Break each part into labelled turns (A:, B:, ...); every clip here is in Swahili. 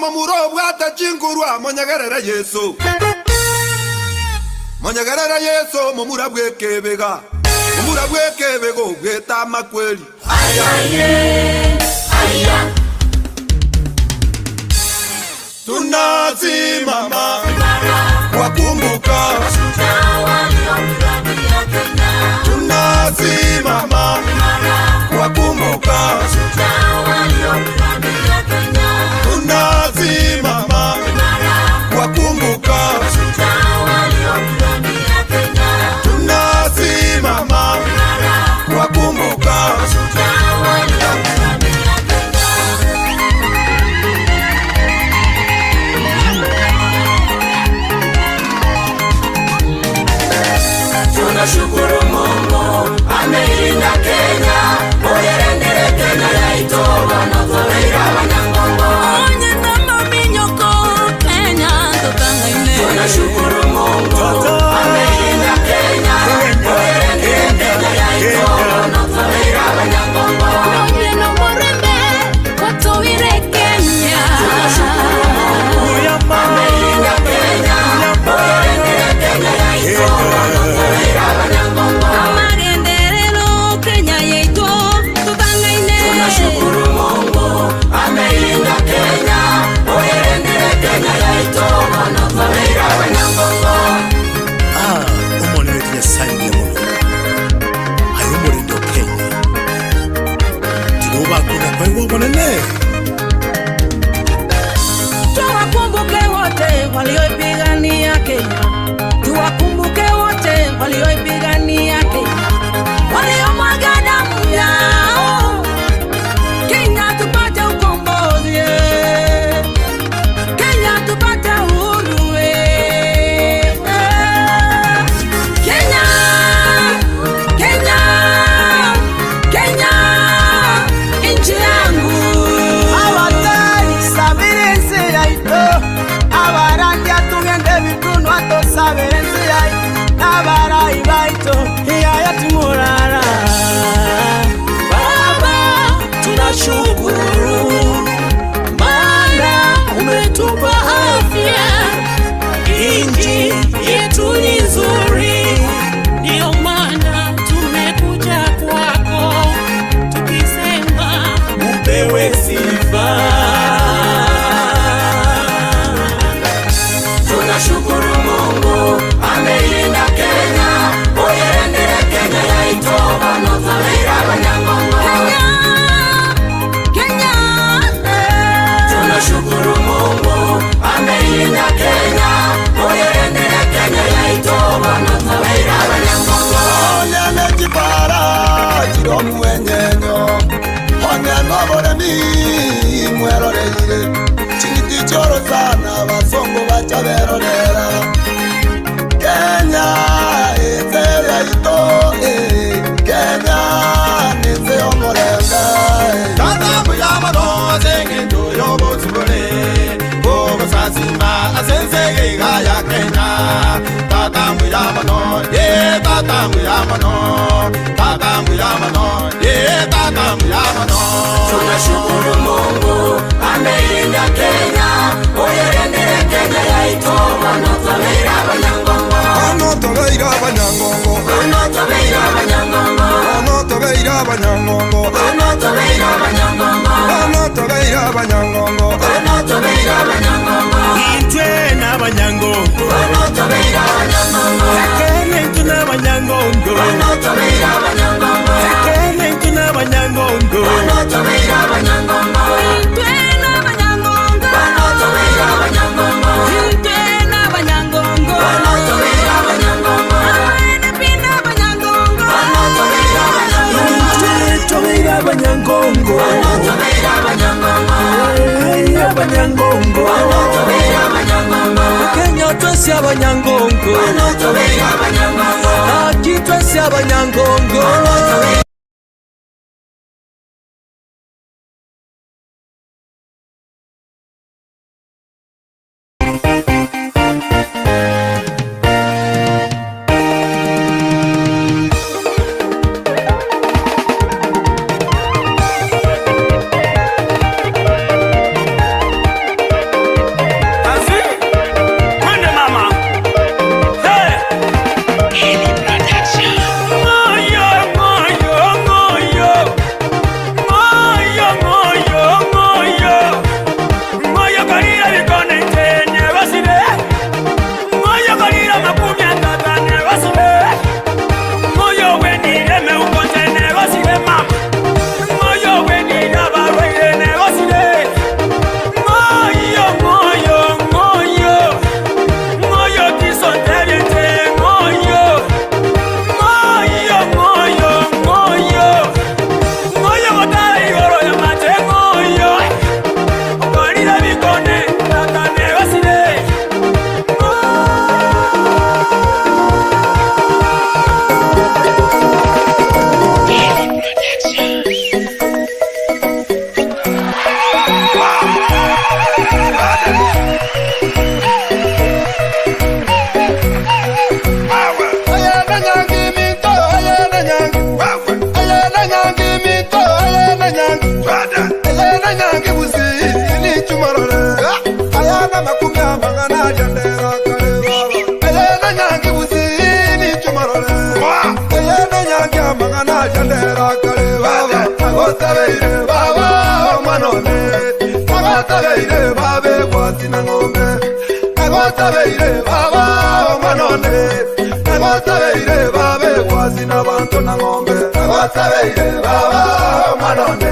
A: mamuro bwata chingurwa monyagarara Yesu. Monyagarara Yesu momura bwekebega. Momura bwekebego bweta makweli.
B: Ayaye, aya.
A: Tunasimama wakumbuka
B: Mashujaa waliopigania Kenya.
A: Tunasimama wakumbuka
B: Mashujaa waliopigania Kenya.
A: Tunasimama wakumbuka
B: Mashujaa waliopigania Kenya.
A: Tunasimama wakumbuka
B: Mashujaa waliopigania Kenya. Tunashukuru Mungu ameilinda Kenya. Oyerendere Kenya yaitoba nozoleira abanyangongo. Onye ndama minyoko Kenya tutangaine. Tunashukuru Mungu ameilinda Kenya. Oyerendere Kenya yaitoba nozoleira abanyangongo. Onye no morembe watowire Kenya. Tunashukuru Mungu ameilinda Kenya. Oyerendere Kenya yaitoba nozoleira abanyangongo. Amagenderero Kenya yeito tutangaine. Tunashukuru Mungu ameilinda Kenya. Oyerendere Kenya yaitoba nozoleira abanyangongo.
C: Umone wetu yasangiye muno ayo murindo Kenya tinubakunda kwa iwo monene.
D: Tuwakumbuke wote walioipigania Kenya. Tuwakumbuke wote walioipigania Kenya. Waliomwaga damu yao Kenya tupate ukombozi. Kenya tupate uhuru. Kenya, Kenya, Kenya, nchi yangu.
E: Abatari sabirense yaito abarandia tugende bitunwa to sabirense yaito nabarayi baito yaya tumurara.
D: Baba, tunashukuru maana umetupa afya. Inji yetu ni nzuri, ndio maana tumekuja kwako tukisema upewe sifa.
B: Tunashukuru Mungu ameilinda Kenya. Oyerendere Kenya yaitoba nozoleira abanyangongo.
D: Kenya,
B: Tunashukuru Mungu ameilinda Kenya. Oyerendere Kenya yaitoba nozoleira abanyangongo.
A: Onyane jibara jiromu wenyenyo Onyane waboremi mweroreire Chingiti choro sana basongo bacha berorera Kenya ezere ito Kenya neze omorenda Tata muyamano zengeto yobo zubore Bogo sasimba asensege igaya Kenya Tata muyamano Tata muyamano Tata muyamano Tata muyamano
B: Tunashukuru Mungu ameilinda Kenya. Oyerendere Kenya yaitoba nozoleira abanyangongo.
A: Anotobeira abanyangongo
B: Onotobeira abanyangongo.
A: Anotobeira abanyangongo
B: Onotobeira abanyangongo.
A: Anotobeira abanyangongo
B: Onotobeira abanyangongo.
C: Itwe n'abanyangongo
B: Onotobeira abanyangongo.
C: Kenya n'abanyangongo
B: Onotobeira abanyangongo.
C: Kenya n'abanyangongo
B: Onotobeira abanyangongo.
D: Tena abanyangongo.
B: Onotobeira abanyangongo.
D: Tena abanyangongo.
B: Onotobeira abanyangongo.
D: Abaene pina abanyangongo.
B: Onotobeira abanyangongo.
C: Tobeira abanyangongo
B: Onotobeira abanyangongo.
C: abanyangongo
B: Onotobeira abanyangongo.
C: Kenya twese abanyangongo
B: Onotobeira abanyangongo.
C: Aki twese abanyangongo
B: Onotobeira
A: kare baba agotabeire baba mwanone agotabeire babe kwatina ngombe agotabeire baba mwanone agotabeire babe kwatina bantu na ngombe agotabeire baba mwanone.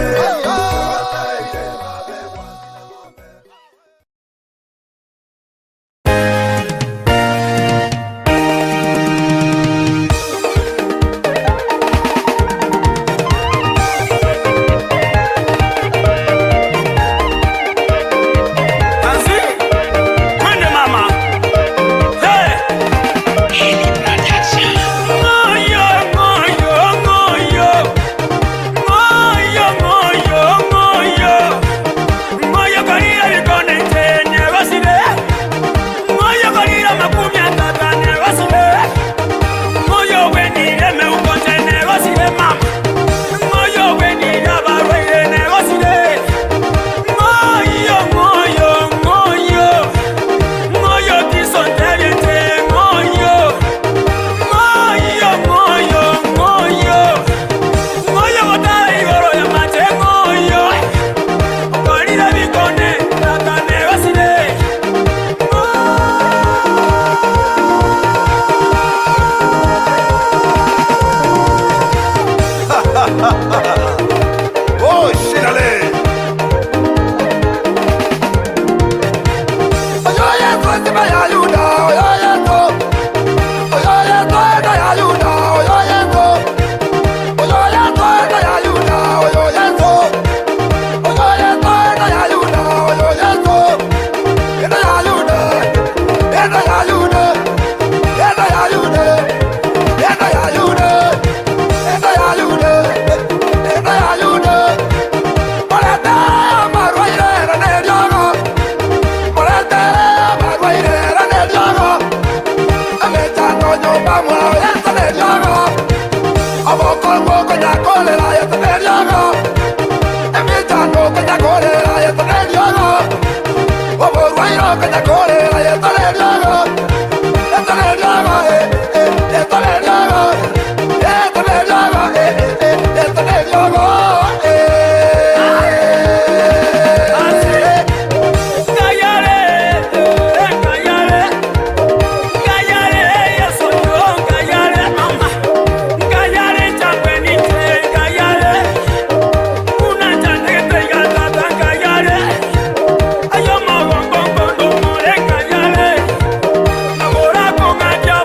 F: Ahora con allá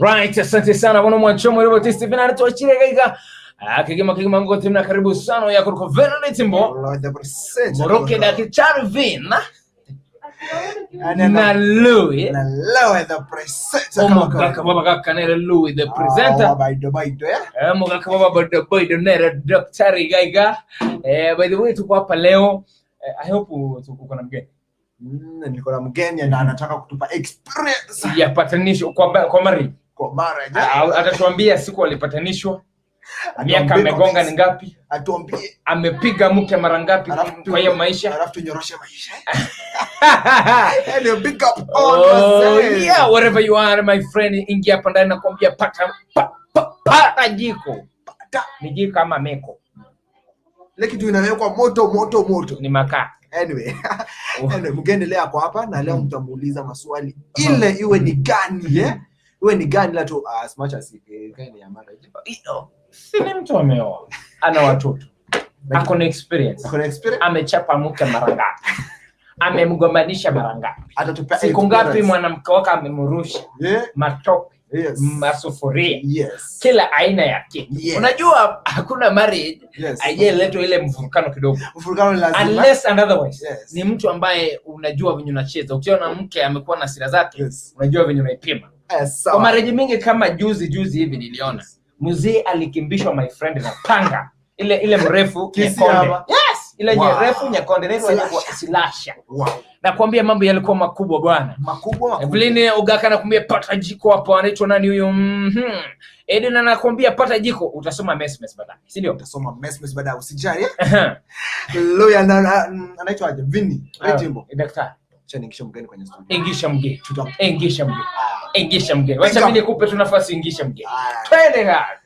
F: Right, asante sana wana mwanchomo leo Otis TV na tuachire kaiga. Kigema ngote na karibu sana ya kuruko Venale Timbo. Moroke DKT.VINNY na LUWI.
G: Na LUWI the presenter.
F: Omugaka baba kaka nere LUWI the presenter.
G: Baido.
F: Omugaka baba baido nere Dr. Gaiga. By the way tuko hapa leo. I hope uko na mgeni.
G: Niko na mgeni na anataka kutupa experience
F: ya patanisho kwa marriage.
G: Kwa marriage.
F: Atatuambia siku alipatanishwa. Miaka amegonga ni ngapi?
G: Atuambie
F: amepiga mke mara ngapi kwa hiyo maisha?
G: Alafu tunyoroshe maisha. And pick up all the
F: yeah, wherever you are my friend, ingia hapa ndani nakwambia pata jiko. Ni jiko kama meko.
G: Ile kitu inawekwa moto.
F: Ni makaa.
G: Anyway, mgeni leo ako hapa na leo mtamuuliza maswali ile iwe ni gani iwe ni gani la tu as much as gani ya marriage.
F: Si ni mtu ameoa, ana watoto, ako na experience, amechapa mke mara ngapi, amemgombanisha mara ngapi,
G: atatupea
F: siku ngapi mwanamke wake amemrusha matope, masufuria, kila aina ya kitu. Unajua hakuna marriage haijaletwa ile mfurukano kidogo.
G: Mfurukano lazima,
F: unless and otherwise. Ni mtu ambaye unajua venye unacheza. Ukiona mke amekuwa na sira zake, unajua venye unaipima. Kwa marriage mingi kama juzi hivi niliona mzee alikimbishwa my friend na panga ile mrefu Nyakonde. Ile refu Nyakonde inaitwa silasha. Nakwambia mambo yalikuwa makubwa bwana.
G: Makubwa.
F: Evelyn Ugaka nakwambia pata jiko hapo, anaitwa nani huyo? Eden anakwambia pata jiko, utasoma mess baadaye. Si ndio?
G: Utasoma mess baadaye, usijali. LUWI anaitwa DKT.VINNY. Timbo.
F: Daktari.
G: Chani ingisha mgeni kwenye studio.
F: Ingisha mgeni. Wacha mimi nikupe tu nafasi ingisha mgeni. Twende hard.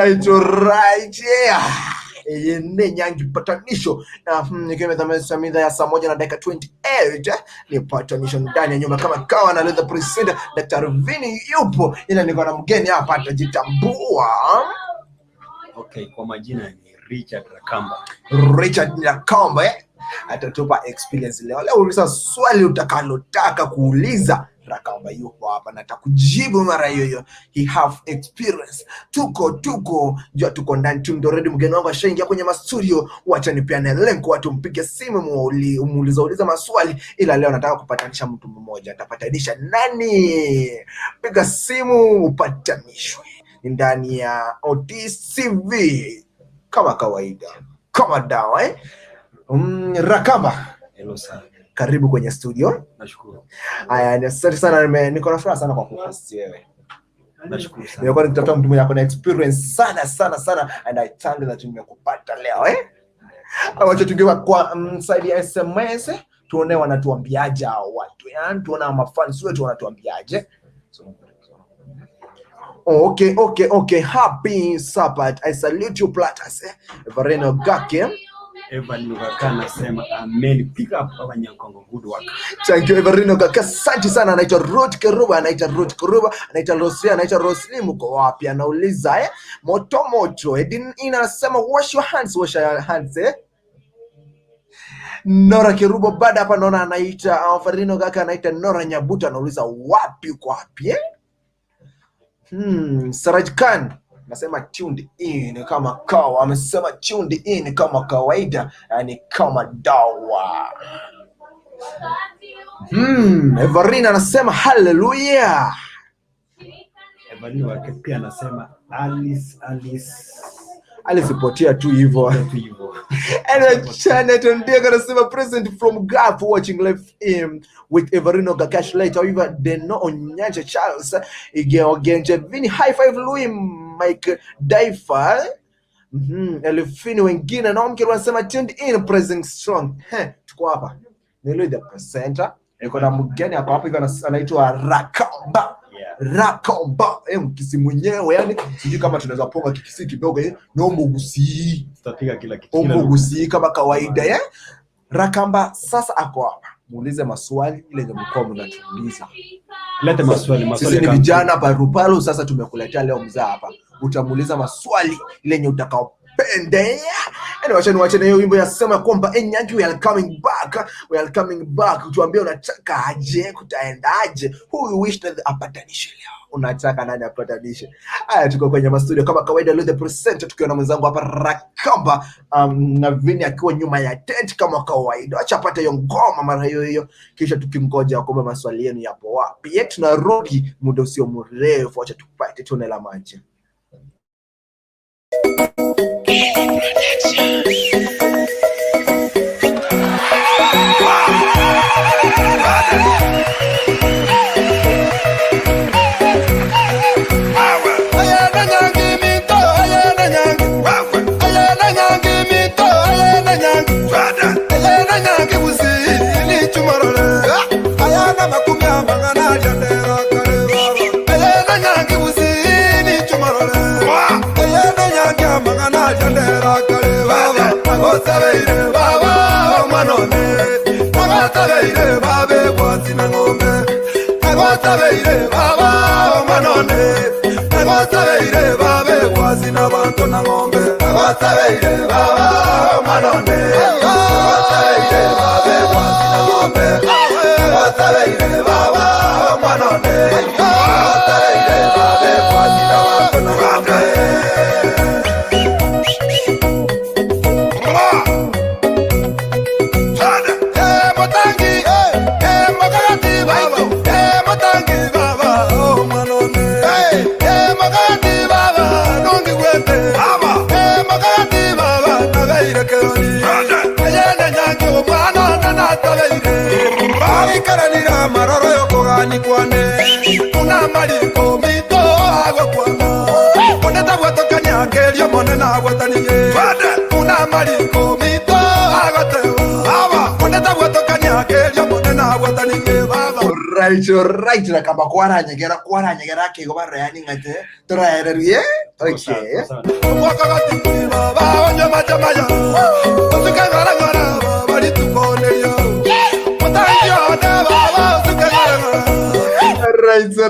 G: Alright, yeah. Nyangi patanisho na nikiwa thamani ya saa 1:28 ni patanisho ndani ya nyumba kama kawa na the president DKT.VINNY yupo, ila niko na mgeni hapa atajitambua.
H: Okay, kwa majina ni Richard
G: Rakamba. Atatupa experience leo. Uliza swali utakalotaka kuuliza, Rakamba yupo hapa na atakujibu mara hiyo. He have experience. Tuko jua tuko ndani tu already. Mgeni wangu ashaingia kwenye studio. Wacha nipeane link watu mpige simu muuliza maswali, ila leo nataka kupatanisha mtu mmoja. Atapatanisha nani? Piga simu upatanishwe. Ndani ya Otis TV kama kawaida. Kama dawa Rakamba.
H: Hello sir.
G: Karibu kwenye studio.
H: Nashukuru.
G: Haya, asante sana, niko na furaha sana kwa kuhost wewe.
H: Nashukuru sana.
G: Nimekuwa nikitafuta mtu mwenye akona experience sana and I thank you that nimekupata leo Awacha tungewa kwa side ya SMS tuone wanatuambiaje watu. Yaani tuona mafans wetu wanatuambiaje. Okay. Happy Sabbath. I salute you Platters. Everino Gake.
H: Evan Ugaka nasema amen, pick up Abanyankongo, good work.
G: Thank you Everino Gake. Asante sana. Anaitwa Ruth Keruba, anaitwa Rosia, anaitwa Rosli. Mko wapi? Anauliza moto. Edin inasema wash your hands. Nora Kerubo baada hapa naona anaita Farino kaka anaita Nora Nyabuta anauliza wapi kwa wapi eh? Saraj Khan nasema tuned in kama kawa, amesema tuned in kama kawaida, yani kama dawa. Everina anasema hallelujah.
H: Everina wake pia anasema
G: alizipotea tu hivyo. And Janet Ndiaga anasema present from Gap watching live with Everino Gakash later. However, they know Onyacha Charles Igeogenje Vini high five Louis Mike Daifa Elefini wengine na mke wanasema tuned in present strong. Tuko hapa. Nilo the presenter. Niko na mgeni hapa hivi anaitwa Rakamba. Rakamba mkisi mwenyewe, yani sijui kama tunaweza ponga kikisi kidogo naomba ugusi
H: tutapiga kila kitu
G: ugusi kama kawaida Rakamba sasa ako hapa, muulize maswali ile yenye mko mnatuuliza.
H: Lete maswali
G: sisi ni vijana parupalu. Sasa tumekuletea leo mzaa hapa, utamuuliza maswali ile yenye utakaopendea. Wacheni hiyo wimbo yasema kwamba Nyangi we are coming back. Tuambie unataka aje, kutaendaje, who you wish that apatanishe leo, unataka nani apatanishe? Haya, tuko kwenye mastudio kama kawaida, leo the presenter tukiwa na mwenzangu hapa Rakamba na Vinny akiwa nyuma ya tent kama kawaida. Acha apate hiyo ngoma mara hiyo kisha tukimgoja kwamba maswali yenu yapo wapi. Tunarudi muda usio mrefu, acha tupate tone la maji. Right Rakamba kwaranyegera ke go barani ngate traererie okay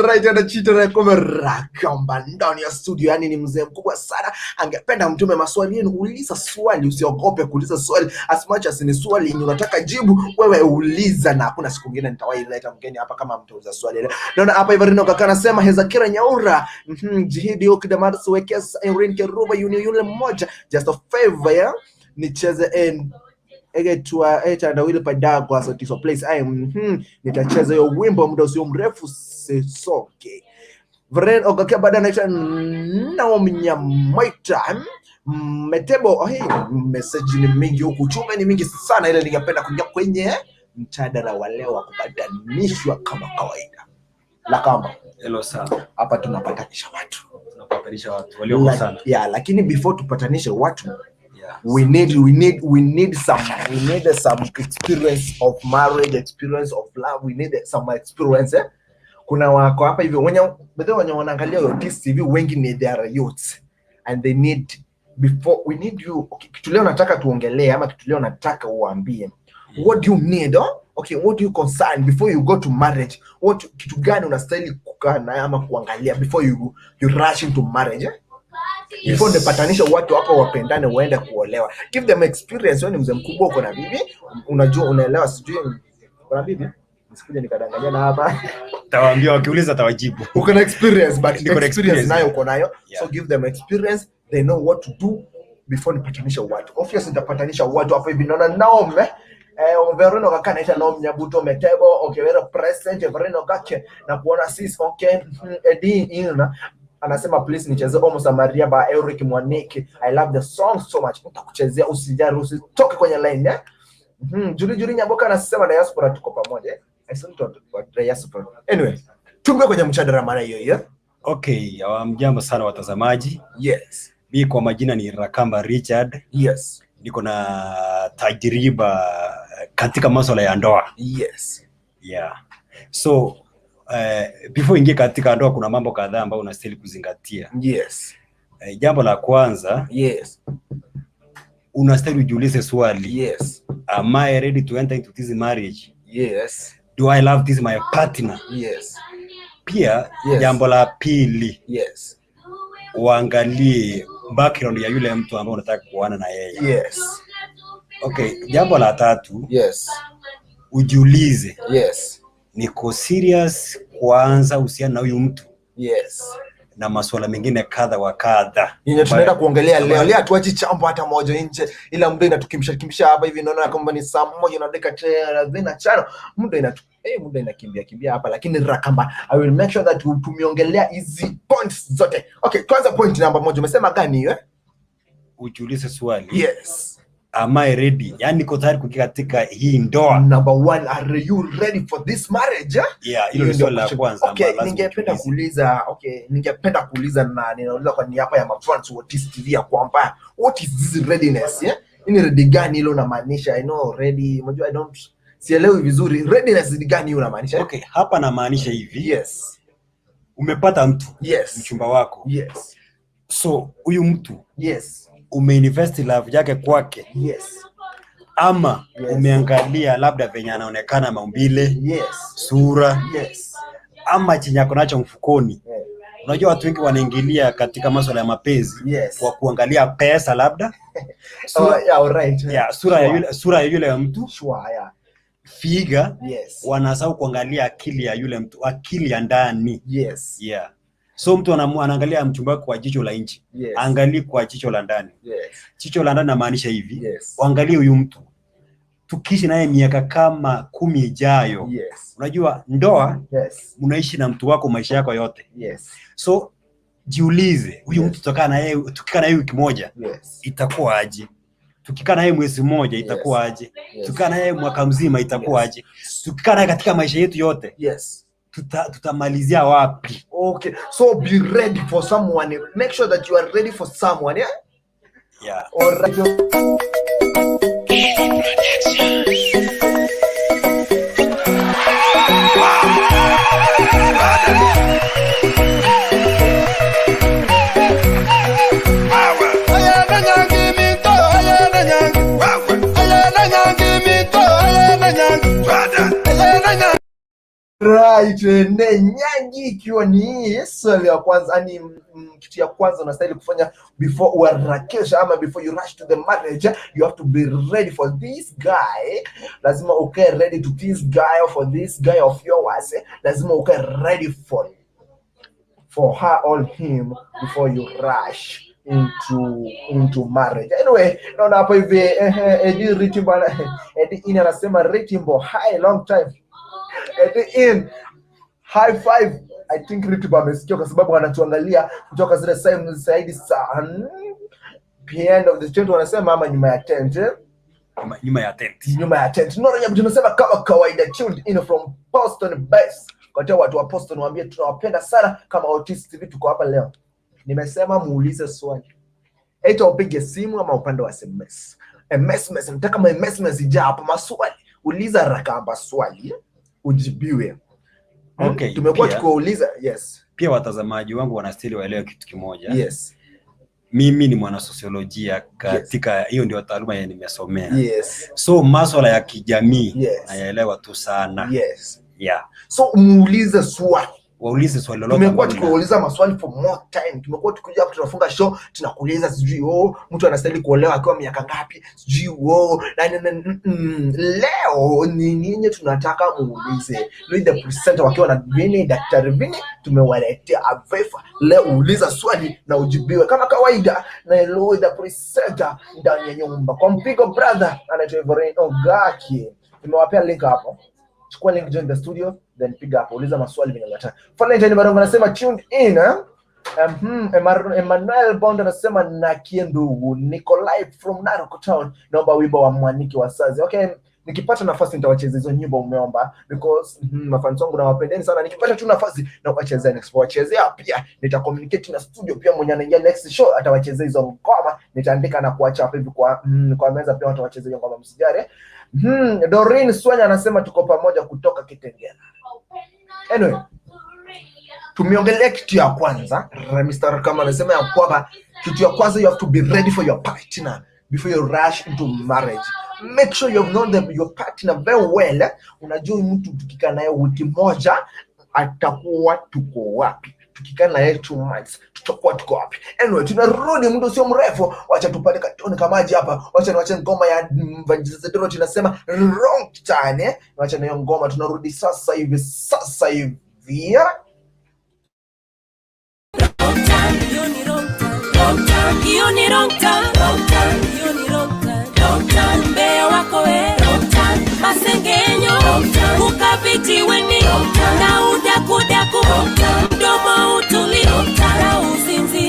G: right anachita kama Rakamba ndani ya studio, yani ni mzee mkubwa sana. Angependa mtume maswali yenu, uliza swali, usiogope kuuliza swali, as much as ni swali unataka jibu wewe uliza, na hakuna siku nyingine nitawahi leta mgeni hapa kama mtauza swali ile. Naona hapa Everino kaka anasema Hezakira Nyaura jihidi okidamars wekes Irene Keruba yule mmoja just a favor nicheze egetua etanda wile padagwa so tiso place nitacheza hiyo wimbo muda usio mrefu sesoke. Vren ogakia baada naita na mnyamaita metebo message ni mingi huku, chuma ni mingi sana, ile ningependa kuingia kwenye mjadala wa leo wa kupatanishwa kama kawaida. Rakamba
H: hello sana,
G: hapa tunapatanisha watu
H: walio sana
G: lakini before tupatanishe watu we need some experience of marriage, experience of love, we need some experience Kuna wako hapa hivi wenye wanaangalia Otis TV wengi ni their youths and they need we need you. Okay, kitu leo nataka tuongelee ama kitu leo nataka uambie what do you need what do you concern before you go to marriage, kitu gani unastahili kukaa na ama kuangalia before you rush into marriage before patanisho watu hapa wapendane waende kuolewa. Give them experience. Wewe ni mzee mkubwa, uko na bibi, unajua unaelewa, sijui uko na bibi, msikuje nikadanganyana hapa.
H: Tawaambia wakiuliza tawajibu.
G: Uko na experience, but
H: experience
G: nayo uko nayo. So give them experience, they know what to do before patanisho watu. Obviously nitapatanisha watu hapa hivi, naona Naome Vereno kaka naita Naome Nyabuto Metebo, okay, wewe president Vereno kake na kuona sis, okay, Edi ina anasema please nicheze Almost a Maria by Eric Mwaniki. I love the song so much. Nitakuchezea usijali, usitoke kwenye line Juri Nyaboka anasema diaspora tuko pamoja. I said to diaspora. Anyway, tunge kwenye mchadara mara hiyo.
H: Okay, mjambo sana watazamaji.
G: Yes.
H: Mimi kwa majina ni Rakamba Richard.
G: Yes.
H: Niko na tajriba katika masuala ya ndoa.
G: Yes.
H: Yeah. So before ingie katika ndoa kuna mambo kadhaa ambayo unastahili kuzingatia.
G: Yes.
H: Jambo la kwanza,
G: yes,
H: unastahili ujiulize swali.
G: Yes.
H: Am I ready to enter into this marriage?
G: Yes.
H: Do I love this my partner?
G: Yes.
H: Pia
G: yes,
H: jambo la pili,
G: yes,
H: uangalie background ya yule mtu ambaye unataka kuoana na yeye.
G: Yes.
H: Okay, jambo la tatu,
G: yes,
H: ujiulize,
G: yes,
H: niko serious kuanza uhusiano na huyu mtu?
G: Yes.
H: Na masuala mengine kadha wa kadha.
G: Yenye tunaenda kuongelea leo. Leo hatuachi chambo hata moja nje. Ila muda inatukimsha hapa hivi, naona kama ni saa 1:45. Muda inakimbia hapa, lakini Rakamba, I will make sure that tumiongelea hizi points zote. Okay, kwanza point number 1 umesema gani hiyo?
H: Ujiulize swali.
G: Yes.
H: Am I ready? Yani niko tayari kuingia katika hii ndoa.
G: Number 1, are you ready for this marriage?
H: Yeah, hilo ni swali la kwanza.
G: Okay, ningependa kuuliza na ninauliza kwa niaba ya mafans wa Otis TV ya kwamba what is this readiness? Yeah? Ni ready gani hilo unamaanisha? I know ready, unajua sielewi vizuri. Readiness ni gani unamaanisha?
H: Okay, hapa namaanisha hivi.
G: Yes.
H: Umepata mtu.
G: Yes.
H: Mchumba wako.
G: Yes.
H: So, huyu mtu.
G: Yes.
H: Umeinvest love yake kwake.
G: Yes.
H: Ama yes, umeangalia labda venye anaonekana maumbile.
G: Yes.
H: Sura.
G: Yes.
H: Ama chenye ako nacho mfukoni.
G: Yeah.
H: Unajua watu wengi wanaingilia katika masuala ya mapenzi.
G: Yes.
H: Kwa kuangalia pesa labda.
G: Yeah, alright.
H: Yeah, sura ya yule mtu.
G: Sure, yeah.
H: Figa.
G: Yes.
H: Wanasahau kuangalia akili ya yule mtu, akili ya ndani.
G: Yes.
H: Yeah. So mtu anaangalia mchumba wako kwa jicho la nje.
G: Yes.
H: Angalia kwa jicho la ndani.
G: Yes.
H: Jicho la ndani namaanisha hivi.
G: Yes.
H: Angalia huyu mtu, tukiishi naye miaka kama 10 ijayo.
G: Yes.
H: Unajua ndoa,
G: yes,
H: unaishi na mtu wako maisha yako yote.
G: Yes.
H: So jiulize, huyu
G: yes,
H: mtu tukikaa na yeye wiki moja,
G: yes,
H: itakuwa aje? Tukikaa na yeye mwezi mmoja, itakuwa aje?
G: Yes.
H: Tukikaa na yeye mwaka mzima, itakuwa aje? Tukikaa na yeye katika maisha yetu yote,
G: yes,
H: tutamalizia wapi?
G: Okay, so be ready for someone. Make sure that you are ready for someone, yeah?
H: Yeah.
G: All right. Right, Nyangi ikiwa ni swali ya kwanza, yani kitu ya kwanza unastahili kufanya before uharakisha ama before you rush to the marriage, you have to be ready for this guy. Lazima ukae ready to this guy or for this guy of yours. Lazima ukae ready for her or him before you rush into marriage. Anyway, naona hapo hivi Edi Ritimbo anasema Ritimbo high long time. In high five. I think Ritimbo amesikia kwa sababu anatuangalia kutoka zile side sana. Behind of the tent wanasema ama nyuma ya tent.
H: Nyuma ya tent.
G: Nyuma ya tent. Nora Nyabuto tunasema kama kawaida, tuned in from Boston base. Kwa watu wa Boston waambie tunawapenda sana kama Otis TV tuko hapa leo. Nimesema muulize swali. Aita upige simu ama upande wa SMS. SMS nataka SMS ija hapo maswali. Uliza Rakamba swali ujibiwe.
H: Okay.
G: Tumekuwa tukiuliza. Yes.
H: Pia watazamaji wangu wanastahili waelewe kitu kimoja.
G: Yes.
H: Mimi ni mwana sosiolojia katika hiyo ndio taaluma yenye nimesomea.
G: Yes.
H: So masuala ya kijamii
G: yes,
H: nayaelewa tu sana.
G: Yes.
H: Yeah.
G: So muulize swali.
H: waulize swali lolote.
G: Tumekuwa tukiuliza maswali for more time. Tumekuwa tukija hapo tunafunga show tunakuuliza sijui mtu anastahili kuolewa akiwa miaka ngapi, sijui leo ni nini tunataka muulize. Leo the presenter wakiwa na Vinny, Daktari Vinny, tumewaletea avefa. Leo uliza swali na ujibiwe kama kawaida na LUWI the presenter ndani ya nyumba. Kwa mpigo brother anaitwa Everin Ogaki. Nimewapea link hapo. Chukua link, join the studio, then piga hapo, uliza maswali vile unataka. Fanya nini bado anasema tuned in. Emmanuel Bond anasema na kiendu niko live from Naroko Town, naomba wimbo wa Mwaniki wa Sazi. Okay, nikipata nafasi nitawacheza hizo nyimbo umeomba because mafans wangu nawapendeni sana. Nikipata tu nafasi na kuwachezea next, wachezea pia nitacommunicate na studio pia, mwenye anaingia next show atawachezea hizo ngoma, nitaandika na kuacha hapo hivi kwa meza, pia watawachezea hizo ngoma, msijare. Doreen Swanya anasema tuko pamoja kutoka Kitengela. Anyway, tumeongelea kitu ya kwanza. Mr. Kama anasema ya kwamba kitu ya kwanza, you have to be ready for your partner before you rush into marriage. Make sure you have known your partner very well. Unajua mtu tukikaa naye wiki moja atakuwa tuko wapi, tukikaa naye 2 months tutakuwa tuko wapi. Anyway, tunarudi muda sio mrefu, wacha tupate katoni kamaji hapa. Wacha ngoma ya Vanjizedoro tunasema wrong time. Wacha na ngoma, tunarudi sasa hivi
D: Mbea wako we masengenyo ukapiti weni na udakudaku mdomo utuli na uzinzi.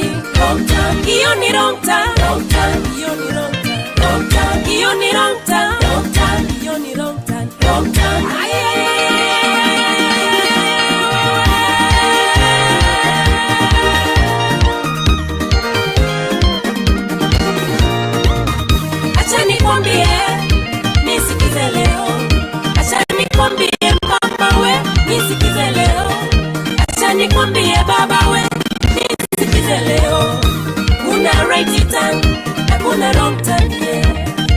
D: Iyo ni wrong time. Iyo ni wrong time. Iyo ni wrong time. Iyo ni wrong time. Acha nikwambie nisikize leo. Acha nikwambie mama we nisikize leo. Acha nikwambie baba we nisikize leo. Kuna right time na kuna wrong time, yeah.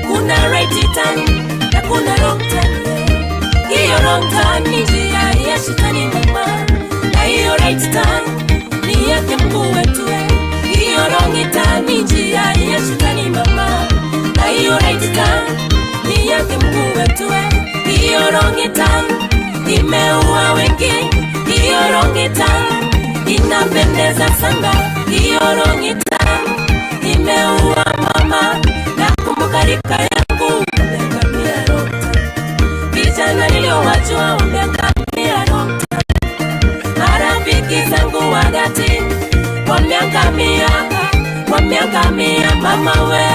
D: Kuna right time na kuna wrong time, yeah. Hiyo wrong time ni njia ya shetani mama, na hiyo right time ni yake Mungu wetu. Hiyo wrong time ni njia ya shetani mama, na hiyo right time ni yake Mungu wetu. Hiyo wrong time imeua wengi. Hiyo wrong time inapendeza sana. Hiyo wrong time imeua mama. Nakumbuka rika yangu umeangamia wrong time. Vijana niliowajua wameangamia wrong time. Marafiki zangu wa dhati wameangamia mama we.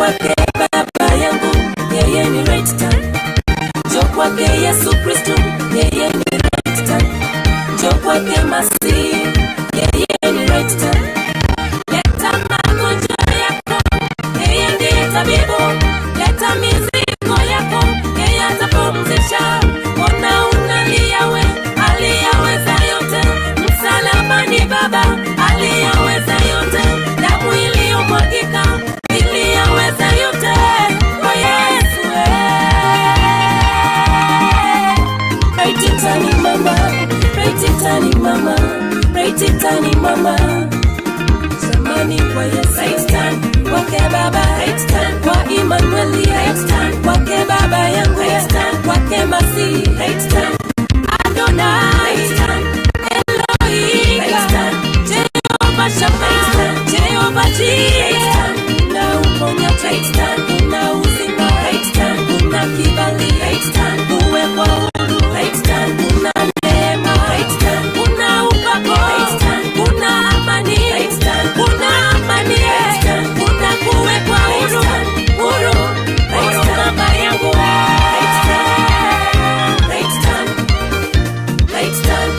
D: kwake baba yangu, yeye ni right time. Njoo kwake Yesu Kristo, yeye ni right time. Njoo kwake Masihi, yeye ni right time. Leta magonjwa yako, yeye ndiye tabibu. Leta mizigo yako, yeye atapumzisha. Mbona unalia we, aliyaweza yote. Msalabani Baba, aliyaweza yote. Damu iliyomwagika, iliyaweza yote. Kwa Yesu right titani mama, right titani mama, right titani mama. Zamani kwa Yesu right time, kwake Baba right time, kwa Emmanuel right time, kwake Baba yangu right time, kwake Masihi right time, Adonai right time, Elohim right time, Jehovah Shammah right time, Jehovah Jireh right time, na uponya right time, na uzima right time, kuna kibali right time, uwekwa huru right time, kuna neema right time, kuna upako right time, kuna amani right time, kuna amani right time, kuna kuwekwa huru huru right time, baba yangu right time, right time, right time.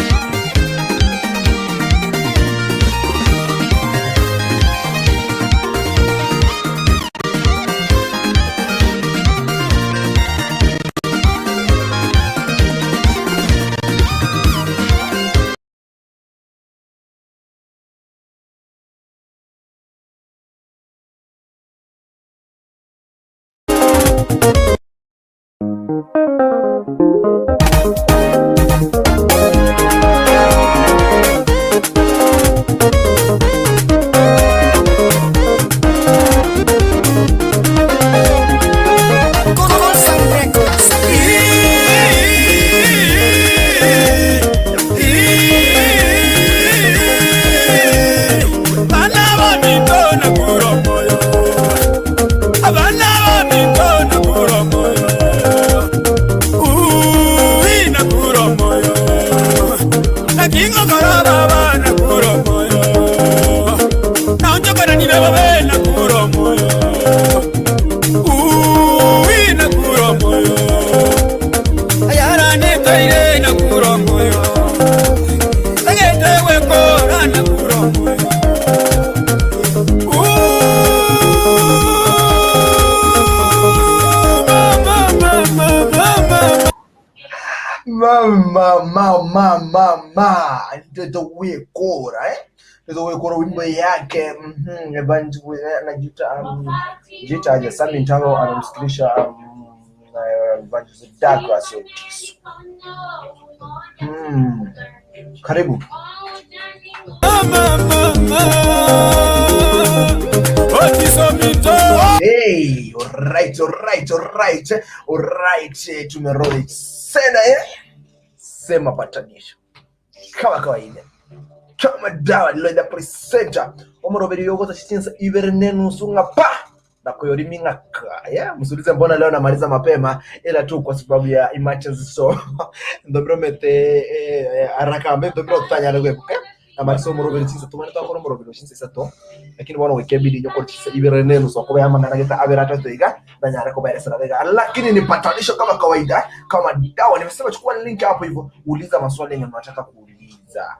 G: Mama ndio wewe kora ndio wewe kora wimbo yake anajiita Sami Ntalo anamsikilisha Evangelist Douglas Otis. Karibu. Hey, alright. Tumerudi tena sema patanisho. Kama kawaida. Kama dawa liloida presenter. Omoroberi yogota chitinsa ibernenu sunga pa. Na koyorimi ngaka. Msulize mbona leo namaliza mapema ila tu kwa sababu ya emergency so. Ndobro mete haraka mbele ndobro kutanya rego. Na mariso moroberi chitinsa tumani to akoro moroberi chitinsa to. Lakini wana wekebidi nyoko chitinsa ibernenu so kwa yama ngana aberata toiga na nyara kwa baada sana vega. Lakini ni patanisho kama kawaida kama dawa nimesema chukua link hapo hivyo uliza maswali yenye unataka kuuliza.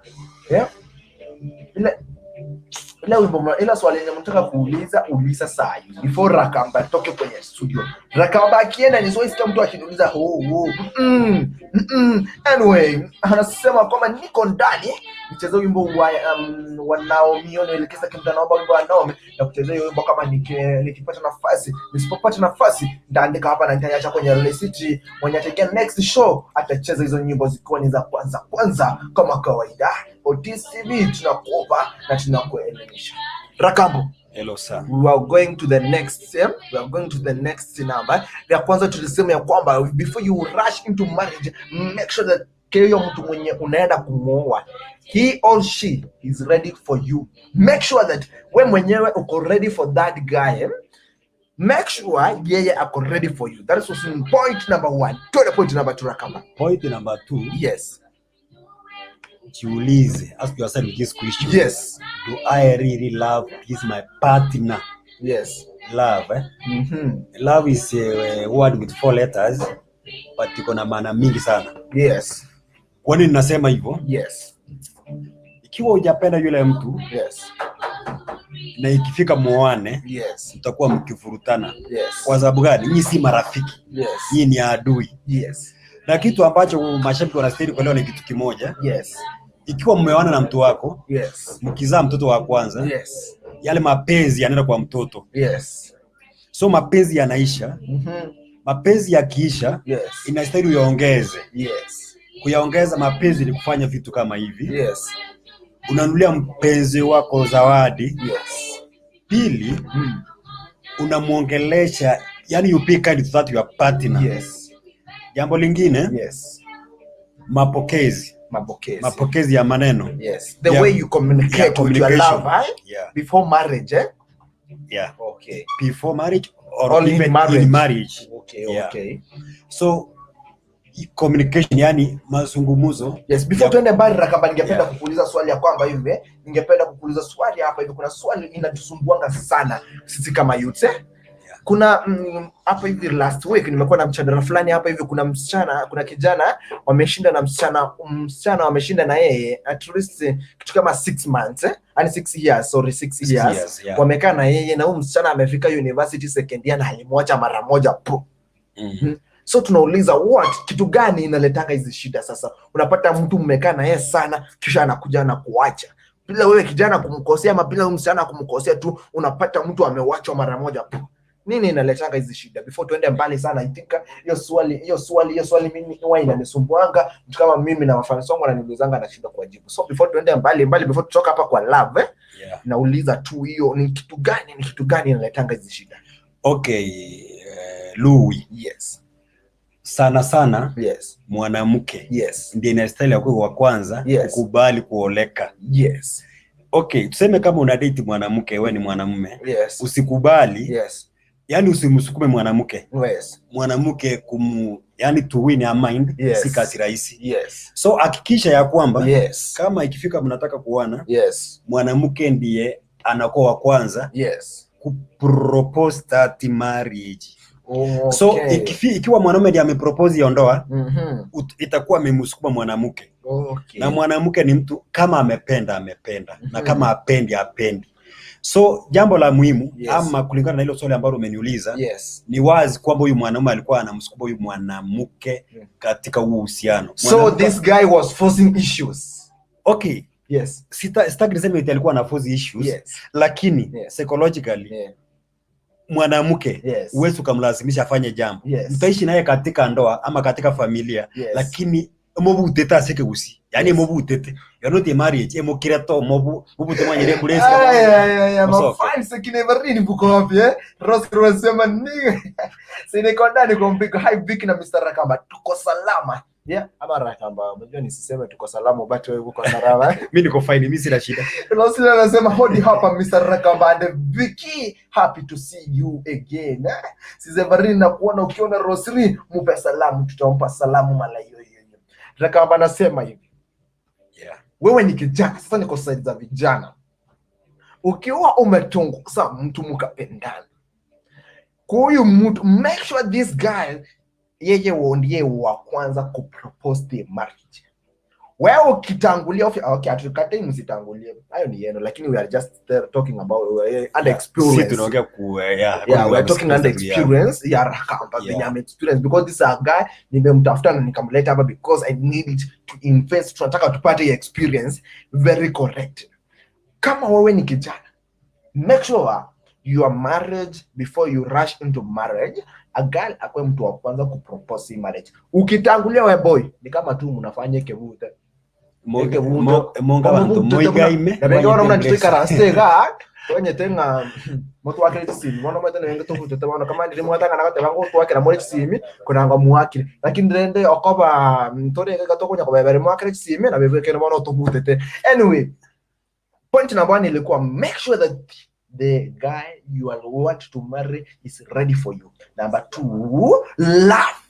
G: Ila swali yenye mtaka kuuliza uliza saa hii before Rakamba toke kwenye studio. Rakamba akienda ni zoezi kama mtu akiniuliza anyway anasema kwamba niko ndani nicheze wimbo wa Naomi elekeza kimta naomba wimbo wa Naomi na kucheza wimbo kama nikipata nafasi. Nisipopata nafasi ndaandika hapa na nitaacha kwenye receipt. Mwenye ategea next show atacheza hizo nyimbo zikiwa ni za kwanza kama kawaida. Otis TV tunakuomba na tunakuelimisha. Rakambo.
H: Hello sir.
G: We are going to the next number. Ya kwanza tulisema ya kwamba before you rush into marriage, make sure that kile mtu mwenye unaenda kumuoa, he or she is ready for you. Make sure that wewe mwenyewe uko ready for that guy. Make sure yeye ako ready for you. That is point number 1. To the point number 2 Rakamba.
H: Point number 2.
G: Yes.
H: Jiulize, ask yourself this question.
G: Yes.
H: Do I really love my partner?
G: Yes.
H: love love is a word with 4 letters but iko na maana mingi sana.
G: Yes.
H: Kwa nini nasema hivyo?
G: Yes.
H: Ikiwa hujapenda yule mtu,
G: yes,
H: na ikifika muone,
G: yes,
H: mtakuwa mkivurutana.
G: Yes.
H: Kwa sababu gani? Nyinyi si marafiki.
G: Yes.
H: Nyinyi ni adui.
G: Yes.
H: Na kitu ambacho mashabiki wanastahili kuelewa ni kitu kimoja.
G: Yes.
H: Ikiwa mmeoana na mtu wako,
G: yes,
H: mkizaa mtoto wa kwanza,
G: yes,
H: yale mapenzi yanaenda kwa mtoto.
G: Yes.
H: So mapenzi yanaisha. Mapenzi yakiisha,
G: yes,
H: inastahili uyaongeze.
G: Yes.
H: Kuyaongeza mapenzi ni kufanya vitu kama hivi.
G: Yes.
H: Unanunulia mpenzi wako zawadi.
G: Yes.
H: Pili, unamuongelesha, yani you pay kind to that your partner.
G: Yes.
H: Jambo lingine,
G: yes,
H: mapokezi. Mapokezi ya maneno.
G: Yes. The way you communicate with your love, right?
H: Yeah.
G: Before marriage, eh?
H: Yeah.
G: Okay.
H: Before marriage or even in marriage.
G: Okay,
H: yeah.
G: Okay.
H: So communication, yani mazungumzo.
G: Yes, before tuende mbali Rakamba, ningependa kukuuliza swali ya kwamba hivi, ningependa kukuuliza swali hapa hivi, kuna swali inatusumbuanga sana sisi kama youth. Kuna hapa hivi last week nimekuwa na mjadala fulani hapa hivi, kuna kijana wameshinda na msichana wameshinda na yeye at least kitu kama 6 months, yani 6 years, sorry 6 years. Yeah. Wamekaa na yeye na huyu msichana amefika university second year na alimwacha mara moja po. So tunauliza kitu gani inaletanga hizi shida sasa? Unapata mtu mmekaa na yeye sana kisha anakuja na kuacha. Bila wewe kijana kumkosea ama bila msichana kumkosea tu, unapata mtu amewachwa mara moja po. Nini inaletanga hizi shida? Before tuende mbali sana, I think hiyo swali mimi huwa inanisumbuanga. Mtu kama mimi na wafans wangu wananiulizanga na shida kujibu. So before tuende mbali, before tutoka hapa kwa love, nauliza tu hiyo ni kitu gani inaletanga hizi shida?
H: Okay, LUWI.
G: Yes.
H: Sana
G: yes,
H: mwanamke
G: ndiye
H: inastahili ya kuwa wa kwanza kukubali kuoleka.
G: Yes.
H: Okay, tuseme kama una date mwanamke, wewe ni mwanamume, usikubali, yani usimsukume mwanamke.
G: Yes.
H: Mwanamke yani to win her mind, si kazi rahisi.
G: Yes.
H: So hakikisha ya kwamba kama ikifika mnataka kuoana, mwanamke ndiye anakuwa wa kwanza kupropose that marriage. Okay. So ikiwa mwanaume ndiye amepropose hiyo ndoa, itakuwa amemsukuma mwanamke.
G: Okay.
H: Na mwanamke ni mtu kama amependa na kama apendi. So jambo la muhimu, ama kulingana na hilo swali ambalo umeniuliza, ni wazi kwamba huyu mwanaume alikuwa anamsukuma huyu mwanamke katika uhusiano.
G: So this guy was forcing issues.
H: Okay.
G: Yes.
H: Sitaki niseme eti alikuwa ana force issues, lakini psychologically mwanamke uwezo kumlazimisha afanye jambo. Mtaishi naye katika ndoa ama katika familia, lakini mobu uteta aseke gusi. Yani mobu utete. You're not a marriage. Emo kireto mobu temanyere bulezi kama.
G: Mafansi kineverini buko wapi Rosco wasema nini? Sine kondani kumpika hi Vicky na Mr. Rakamba. Tuko salama. Ama Rakamba. Unajua nisiseme tuko salama but wewe uko salama.
H: Mimi niko fine, mimi sina shida.
G: Rosco anasema hodi hapa Mr. Rakamba and Vicky, happy to see you again. Sizeverini na kuona ukiona Rosri mupe salamu, tutampa salamu mala hiyo. Rakamba anasema hivi. Wewe ni kijana, sasa niko side za vijana. Ukiwa umetongoza mtu mkapendana, huyu mtu make sure this guy yeye ndiye wa kwanza kupropose the marriage. Wewe ukitangulia okay, atukate msitangulie. Hayo ni yenu, lakini we are just talking about under experience.
H: Si tunaongea
G: we are talking under experience. Rakamba Benjamin experience, because this is a guy nimemtafuta na nikamleta hapa because I need to invest. Tunataka tupate experience very correct. Kama wewe ni kijana, make sure your marriage before you rush into marriage, a girl akwe mtu wa kwanza kupropose marriage. Ukitangulia we boy, ni kama tu mnafanya kevuta.
H: Monga bantu moigaime.
G: Na benga wana mnachika rastega. Kwenye tenga mtu wake tsimi. Wana mtu nenge tofu tete wana kama ndi mwatanga nakate bango mtu wake na mole tsimi kuna nga muwakire. Lakini ndende okoba mtore gato kunya kwa bebe mwakire tsimi na bebe kene wana tofu tete. Anyway, point number 1 ilikuwa make sure that the guy you want to marry is ready for you. Number 2, love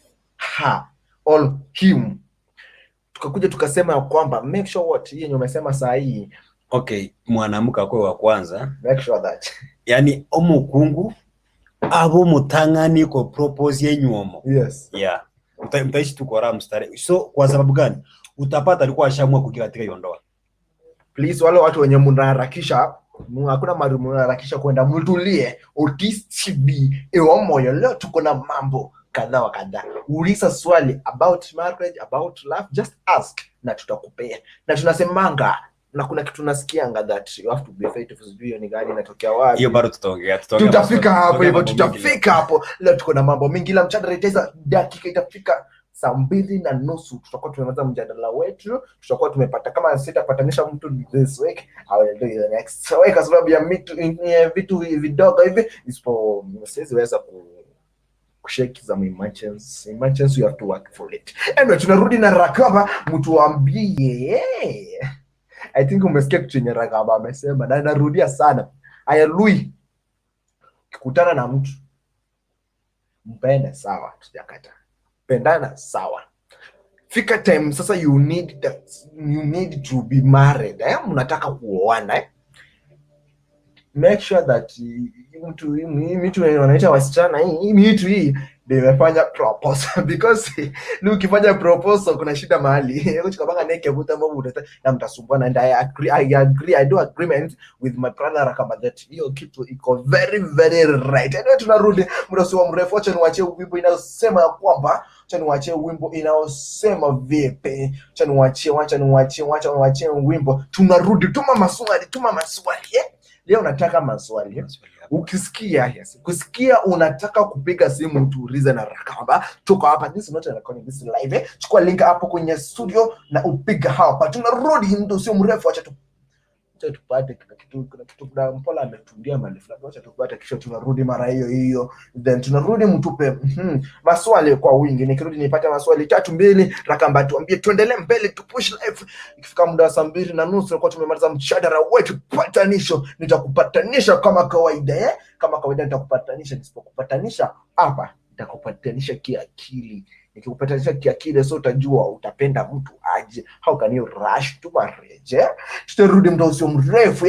G: her or him. Tukakuja tukasema kwamba make sure yeye umesema saa hii.
H: Okay, mwanamke akwe wa kwanza.
G: Make sure that.
H: Yani omukungu abo mutangani ko propose yenyuomo.
G: Yes.
H: Yeah. Mtaishi tu kwa raha mstari. So kwa sababu gani? Utapata alikuwa ashamua kuingia katika hiyo ndoa.
G: Please wale watu wenye mnaharakisha, hakuna mali mnaharakisha kwenda, mtulie. Otis TV ewa moyo, leo tuko na mambo kadha wa kadha. Uliza swali about marriage, about love, just ask na tutakupea. Na tunasemanga na kuna kitu nasikianga that you have to be faithful, sijui ni gani inatokea wapi.
H: Hiyo bado tutaongea.
G: Tutafika hapo hivyo, tutafika hapo. Leo tuko na mambo mingi, la mchana reteza dakika itafika 2:30 tutakuwa tumemaliza mjadala wetu. Tutakuwa tumepata, kama sitapatanisha mtu this week, I will do the next week, kwa sababu ya vitu vidogo hivi isipo siweza kushake some emergency, you have to work for it. Anyway, tunarudi na Rakaba, mtu ambie I think umesikia kitu chenye Rakaba amesema na narudia sana. Aya LUWI, kukutana na mtu mpende, sawa, tujakata. Pendana, sawa. Fika time sasa you need to be married. Mnataka kuoana. Make sure that mtu wanaita wasichana hii ndio imefanya proposal, because ni ukifanya proposal kuna shida mahali. Ukikapanga neke buta mambo na mtasumbwana, and I do agreement with my brother Rakaba that hiyo kitu iko very very right. Anyway, tunarudi mrasuwa mrefu. Acha niwaachie wimbo inayosema kwamba, acha niwaachie wimbo inayosema vipi, acha niwaachie wimbo. Tunarudi, tuma maswali Leo nataka maswali. Ukisikia kusikia unataka kupiga simu tuulize na Rakaba, tuko hapa. This is not a recording, this is live. Chukua link hapo kwenye studio na upiga hapa. Tunarudi ndio sio mrefu. Acha tupate kitu kuna Mpola ametundia mali fulani. Acha tupate kisha tunarudi mara hiyo. Then tunarudi mtupe maswali kwa wingi. Nikirudi nipate maswali 3-2. Rakaba tuambie tuendelee mbele, tu push live. Ikifika muda wa 2:30 tutakuwa tumemaliza mjadala wetu patanisho. Nitakupatanisha kama kawaida. Kama kawaida nitakupatanisha, nisipokupatanisha hapa nitakupatanisha kiakili. Nikikupatanisha kiakili, so utajua utapenda mtu aje. How can you rush to marriage? Tutarudi muda usio mrefu.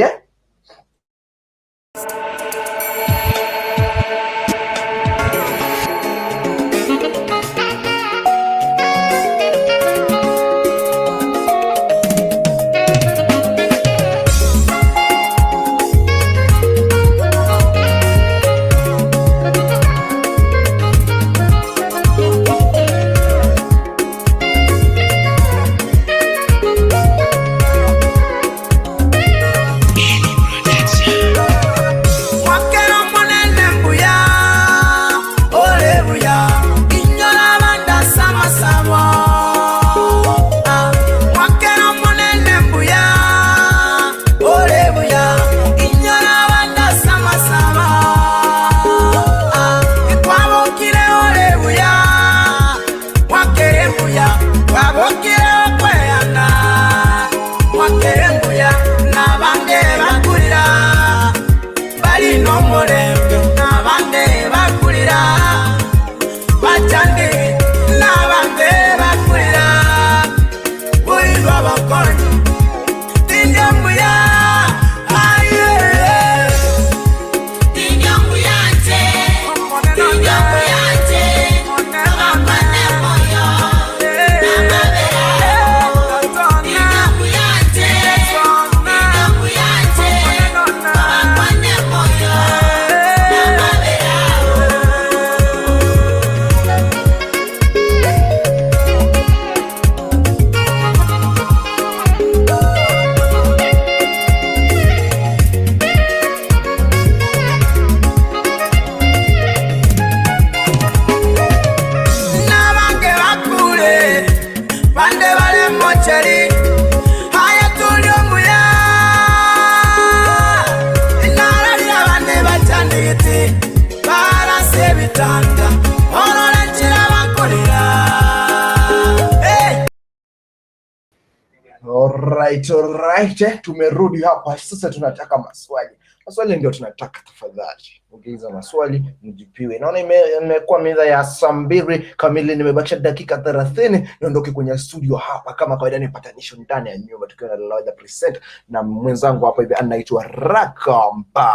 G: Alright, tumerudi hapa sasa. Tunataka maswali Maswali ndio tunataka tafadhali. Ukiuliza maswali mjipiwe. Naona imekuwa mida ya saa 2 kamili, nimebakisha dakika 30 niondoke kwenye studio hapa. Kama kawaida ni patanisho ndani ya nyumba tukiwa na LUWI present na mwenzangu hapa hivi anaitwa Rakamba.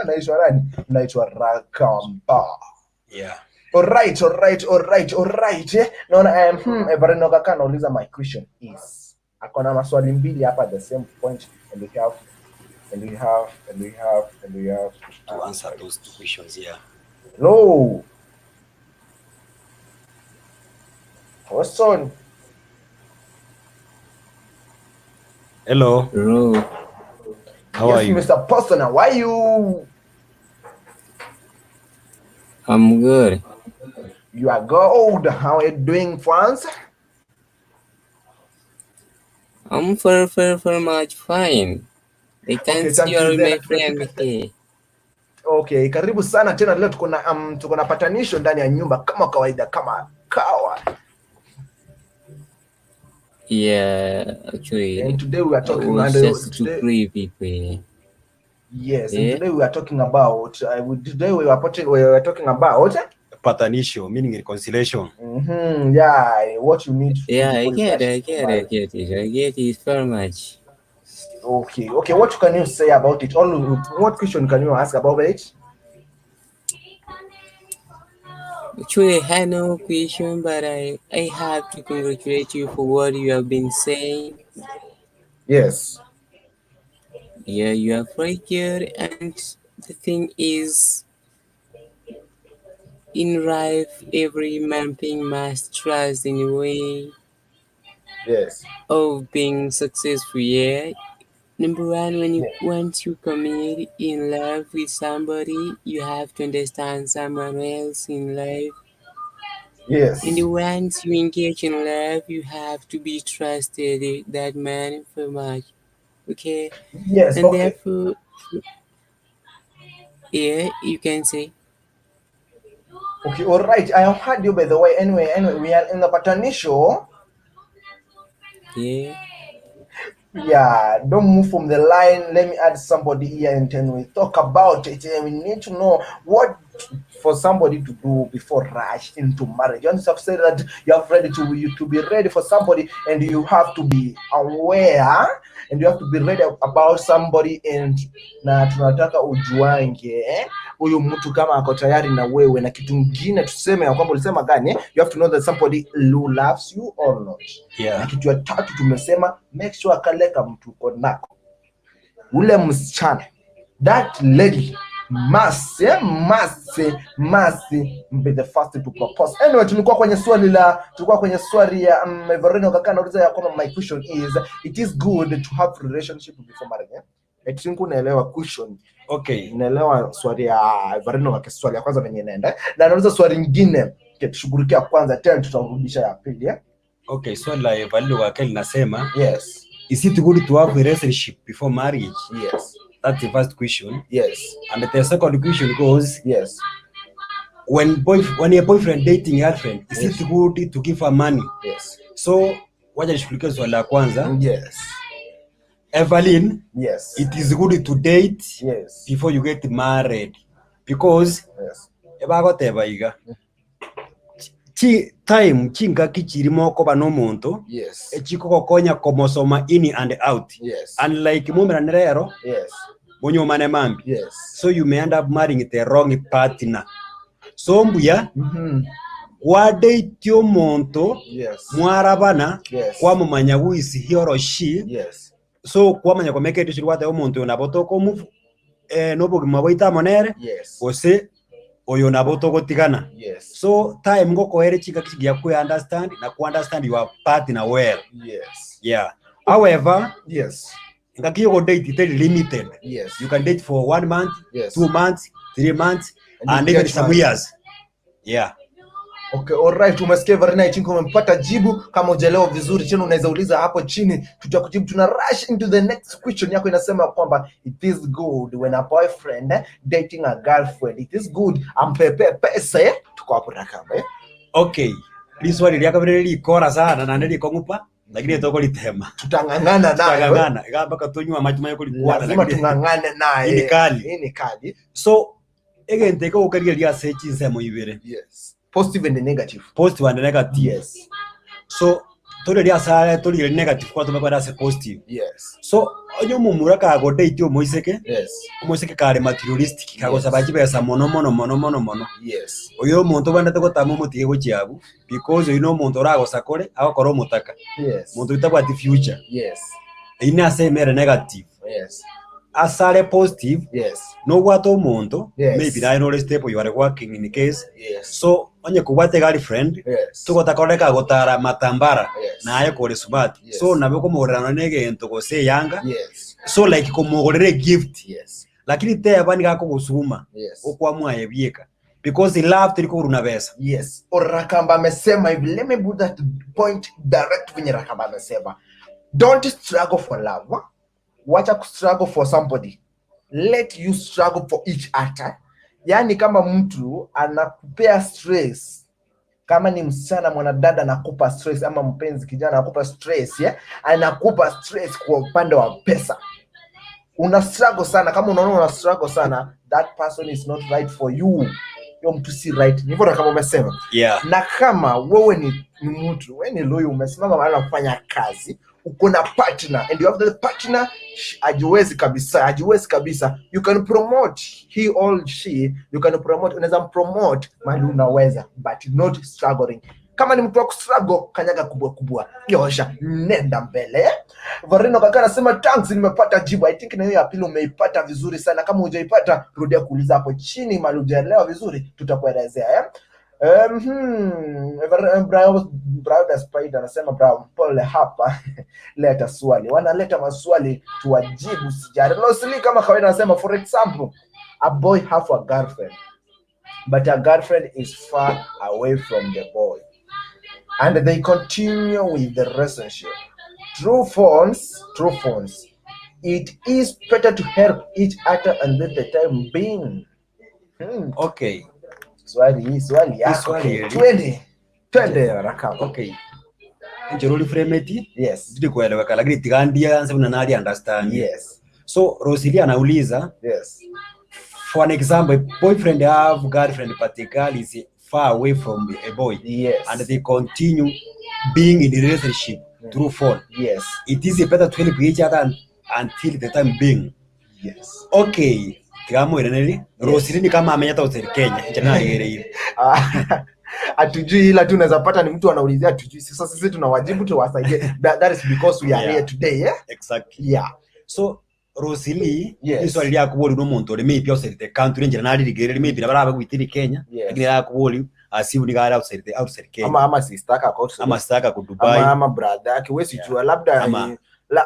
G: Anaitwa nani? Anaitwa Rakamba.
H: Yeah.
G: Alright. Naona Everino kaka anauliza my question is. Akona maswali mbili hapa at the same point and we have
H: to answer those 2 questions here.
G: Hello. What's on?
H: Hello.
I: Hello.
H: How are you?
G: Mr. Poston, how are you?
I: I'm good.
G: You are good. How are you doing, France?
I: I'm very much fine. I can't see you, my friend here.
G: Okay, karibu sana tena. Leo tuko na patanisho ndani ya nyumba kama kawaida, kama kawa.
I: Yeah, actually.
G: And today we are talking
I: about just 3 people.
G: Yes, and today we are talking about
H: Patanisho, meaning reconciliation.
G: Yeah, what you need.
I: Yeah, I get it very much.
G: Okay. What can you say about it? What question can you ask about it?
I: Actually, I had no question, but I have to congratulate you for what you have been saying.
G: Yes.
I: Yeah, you are very good, and the thing is, in life, every man being must trust in a way.
G: Yes.
I: Of being successful. Yeah. Number 1, once you commit in love with somebody, you have to understand someone else in life.
G: Yes.
I: And once you engage in love, you have to be trusted that man for much. Okay.
G: Yes.
I: And
G: okay.
I: Therefore, yeah, you can say.
G: Okay. All right. I have heard you, by the way. Anyway, we are in the patanisho.
I: Yeah.
G: Yeah, don't move from the line. Let me add somebody here and then we talk about it. And we need to know what for somebody to do before rush into marriage. You have said that you have ready to be ready for somebody, and you have to be aware, and you have to be ready about somebody, and na tunataka ujuange huyu mtu kama ako tayari na wewe. Na kitu kingine tuseme ya kwamba ulisema gani? You have to know that somebody who loves you or not.
H: Yeah.
G: Na kitu ya 3 tumesema make sure akaleka mtu konako. Ule msichana, that lady must be the first to propose. Anyway, tulikuwa kwenye swali ya Everino kaka anauliza ya kwamba my question is, it is good to have relationship before marriage. I think unaelewa question.
H: Okay,
G: naelewa swali ya Everino kaka, swali ya kwanza venye inaenda, na anauliza swali lingine tushughulikia kwanza, tena tutarudisha ya pili.
H: Okay, swali la Everino kaka linasema,
G: yes,
H: is it good to have a relationship before marriage?
G: Yes.
H: That's the first question.
G: Yes.
H: And the second question goes,
G: yes,
H: when a boyfriend dating girlfriend, is it good to give her money?
G: Yes.
H: So wacha nishughulikie swali la kwanza.
G: Yes.
H: Evelyn,
G: yes,
H: it is good to date
G: yes
H: before you get married, because
G: yes,
H: ebagoteba iga time chinga kichirimo ko bano muntu,
G: yes,
H: echiko kokonya komosoma in and out,
G: yes,
H: unlike mumera nerero,
G: yes,
H: bonyo mane mambi,
G: yes,
H: so you may end up marrying the wrong partner. So mbuya wa date yo muntu,
G: yes,
H: mwarabana,
G: yes,
H: kwa mumanya who is he or she,
G: yes,
H: so kwa manya ko make it shirwata yo muntu na botoko mu nobo mabaita monere,
G: yes,
H: ose oyo na botoko tigana.
G: Yes.
H: So time go kohere chika kigia ku understand na ku understand your partner well.
G: Yes.
H: Yeah. However,
G: yes,
H: ngakiyo go date it limited.
G: Yes.
H: You can date for 1 month,
G: yes,
H: 2 months, 3 months, and
G: even
H: some years. Yeah.
G: Okay, all right, umesikia Everino, I think umempata jibu. Kama hujalewa vizuri tena unaweza uliza hapo chini, tutakujibu. Tuna rush into the next question yako, inasema kwamba it is good when a boyfriend dating a girlfriend. It is good ampepe pesa tuko hapo Rakamba.
H: Okay. This one ili yakabiri kora sana na ndeli kongupa lakini toko litema
G: tutangangana nayo,
H: tutangangana igamba katunywa maji mayo kulikuwa
G: lazima tungangane naye.
H: Hii
G: ni kali.
H: So egente ko ukaria lia search nsemo ibere.
G: Yes, positive and negative.
H: Positive and negative.
G: Yes.
H: So tole lia sare tole negative kwa tumekwa dase positive.
G: Yes.
H: So onyo mumura ka go date omoiseke.
G: Yes.
H: Omoiseke kare materialistic ka go sabaji besa mono.
G: Yes.
H: Oyo muntu banda to gotamo mutige go chiabu because you know muntu rago sakore agokoro mutaka.
G: Yes.
H: Muntu itabwa the future.
G: Yes.
H: Ina say mere negative.
G: Yes.
H: Asare positive.
G: Yes.
H: No wato muntu.
G: Yes.
H: Maybe I know the step you are working in the case.
G: Yes.
H: So onye kubate girlfriend.
G: Yes.
H: Tuko takoleka gotara matambara.
G: Yes.
H: Na ayo kore smart.
G: Yes.
H: So nabeko mogorana nege entoko se yanga.
G: Yes.
H: So like komogorere gift.
G: Yes.
H: Lakini te abani kako gusuma.
G: Yes.
H: Okwamwa yebieka. Because he loved triko runa besa.
G: Yes. Rakamba amesema hivi, let me put that point direct venye Rakamba amesema. Don't struggle for love. Wacha kustruggle for somebody. Let you struggle for each other. Yani kama mtu anakupea stress, kama ni msichana mwanadada anakupa stress, ama mpenzi kijana anakupa stress, anakupa stress kwa upande wa pesa. Una struggle sana, kama unaona una struggle sana, that person is not right for you. Yo mtu si right. Hivyo kama umesema.
H: Yeah.
G: Na kama wewe ni mtu, wewe ni loyal, umesimama mahali unafanya kazi, uko na partner and you have the partner ajiwezi kabisa, you can promote he or she, you can promote, unaweza promote mahali unaweza, but not struggling. Kama ni mtu wa struggle, kanyaga kubwa yosha, nenda mbele. Varino kaka anasema thanks, nimepata jibu. I think na hiyo ya pili umeipata vizuri sana. Kama hujaipata rudia kuuliza hapo chini, mali hujaelewa vizuri tutakuelezea. Brother Spider anasema bravo pole hapa leta swali, wanaleta maswali tuwajibu sijari. Losili kama kawaida anasema for example, a boy have a girlfriend but a girlfriend is far away from the boy and they continue with the relationship through phones. It is better to help each other and let the time being.
H: Okay.
G: Swali yako. Twende Rakamba.
H: Okay. Njoruli fremeti?
G: Yes.
H: Zidi kueleweka lakini tigandia sababu nani understand.
G: Yes.
H: So Rosalie anauliza.
G: Yes.
H: For an example, boyfriend have girlfriend but the girl is far away from a boy.
G: Yes.
H: And they continue being in the relationship through phone.
G: Yes.
H: It is better to help each other until the time being.
G: Yes.
H: Okay. Tigamu ireneli. Rosalie ni kama amenyata hotel Kenya. Njana ile.
G: Atujui ila tu unaweza pata ni mtu anaulizia atujui. Sasa sisi tunawajibu tuwasaidie. That is because we are here today, yeah?
H: Exactly.
G: Yeah.
H: So Rosalie,
G: yes.
H: Iso ali yakuboli no muntu le maybe outside the country njira nali ligere maybe nabara kwitiri Kenya. Lakini yakuboli asibu ni gara outside Kenya.
G: Ama sister ka outside.
H: Ama sister ka Dubai.
G: Ama brother yake wewe sijua labda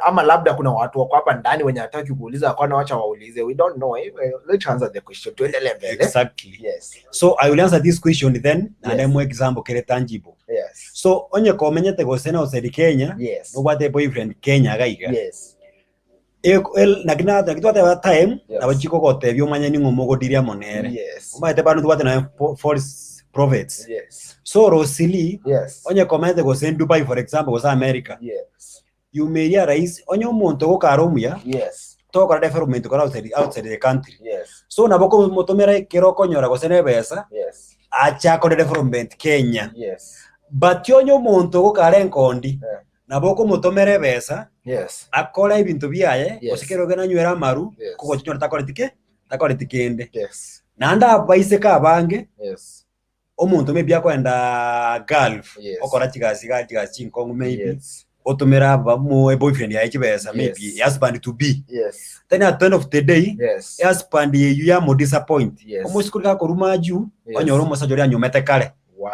G: ama labda kuna watu wako hapa ndani wenye hataki kuuliza kwa na wacha waulize. We don't know. Let's answer the question. Tuendelee mbele.
H: Exactly.
G: Yes.
H: So I will answer this question then and then more example kere tangible.
G: Yes.
H: So onye komenyete go sena outside Kenya.
G: Yes.
H: No what boyfriend Kenya gaiga.
G: Yes.
H: Nakina twate wa time abachiko gotebyo manya ni ngomogo diria monere.
G: Yes.
H: Umate banu twate na false prophets.
G: Yes.
H: So Rosalie,
G: yes.
H: Onye comment go send Dubai for example go America.
G: Yes.
H: You may realize onye umuntu go karomya.
G: Yes.
H: To ko development go outside the country.
G: Yes.
H: So naboko motomera kero konyora go sene besa.
G: Yes.
H: Acha ko development Kenya.
G: Yes.
H: But onye umuntu go kare nkondi. Naboko motomere besa.
G: Yes.
H: Akora ibintu biaye osikero gena nywera maru
G: kuko
H: cyo takore tikende.
G: Yes.
H: Nanda baise ka bange.
G: Yes.
H: Omuntu maybe akwenda Gulf.
G: Yes.
H: Okora kigazi chinkongo maybe.
G: Yes.
H: Otumera mu boyfriend ya chibesa maybe husband to be.
G: Yes.
H: Then at the end of the day,
G: yes.
H: Husband you ya mo disappoint.
G: Yes.
H: Omusi kulika ko rumaju onyoro musajori anyomete kale.
G: Wow.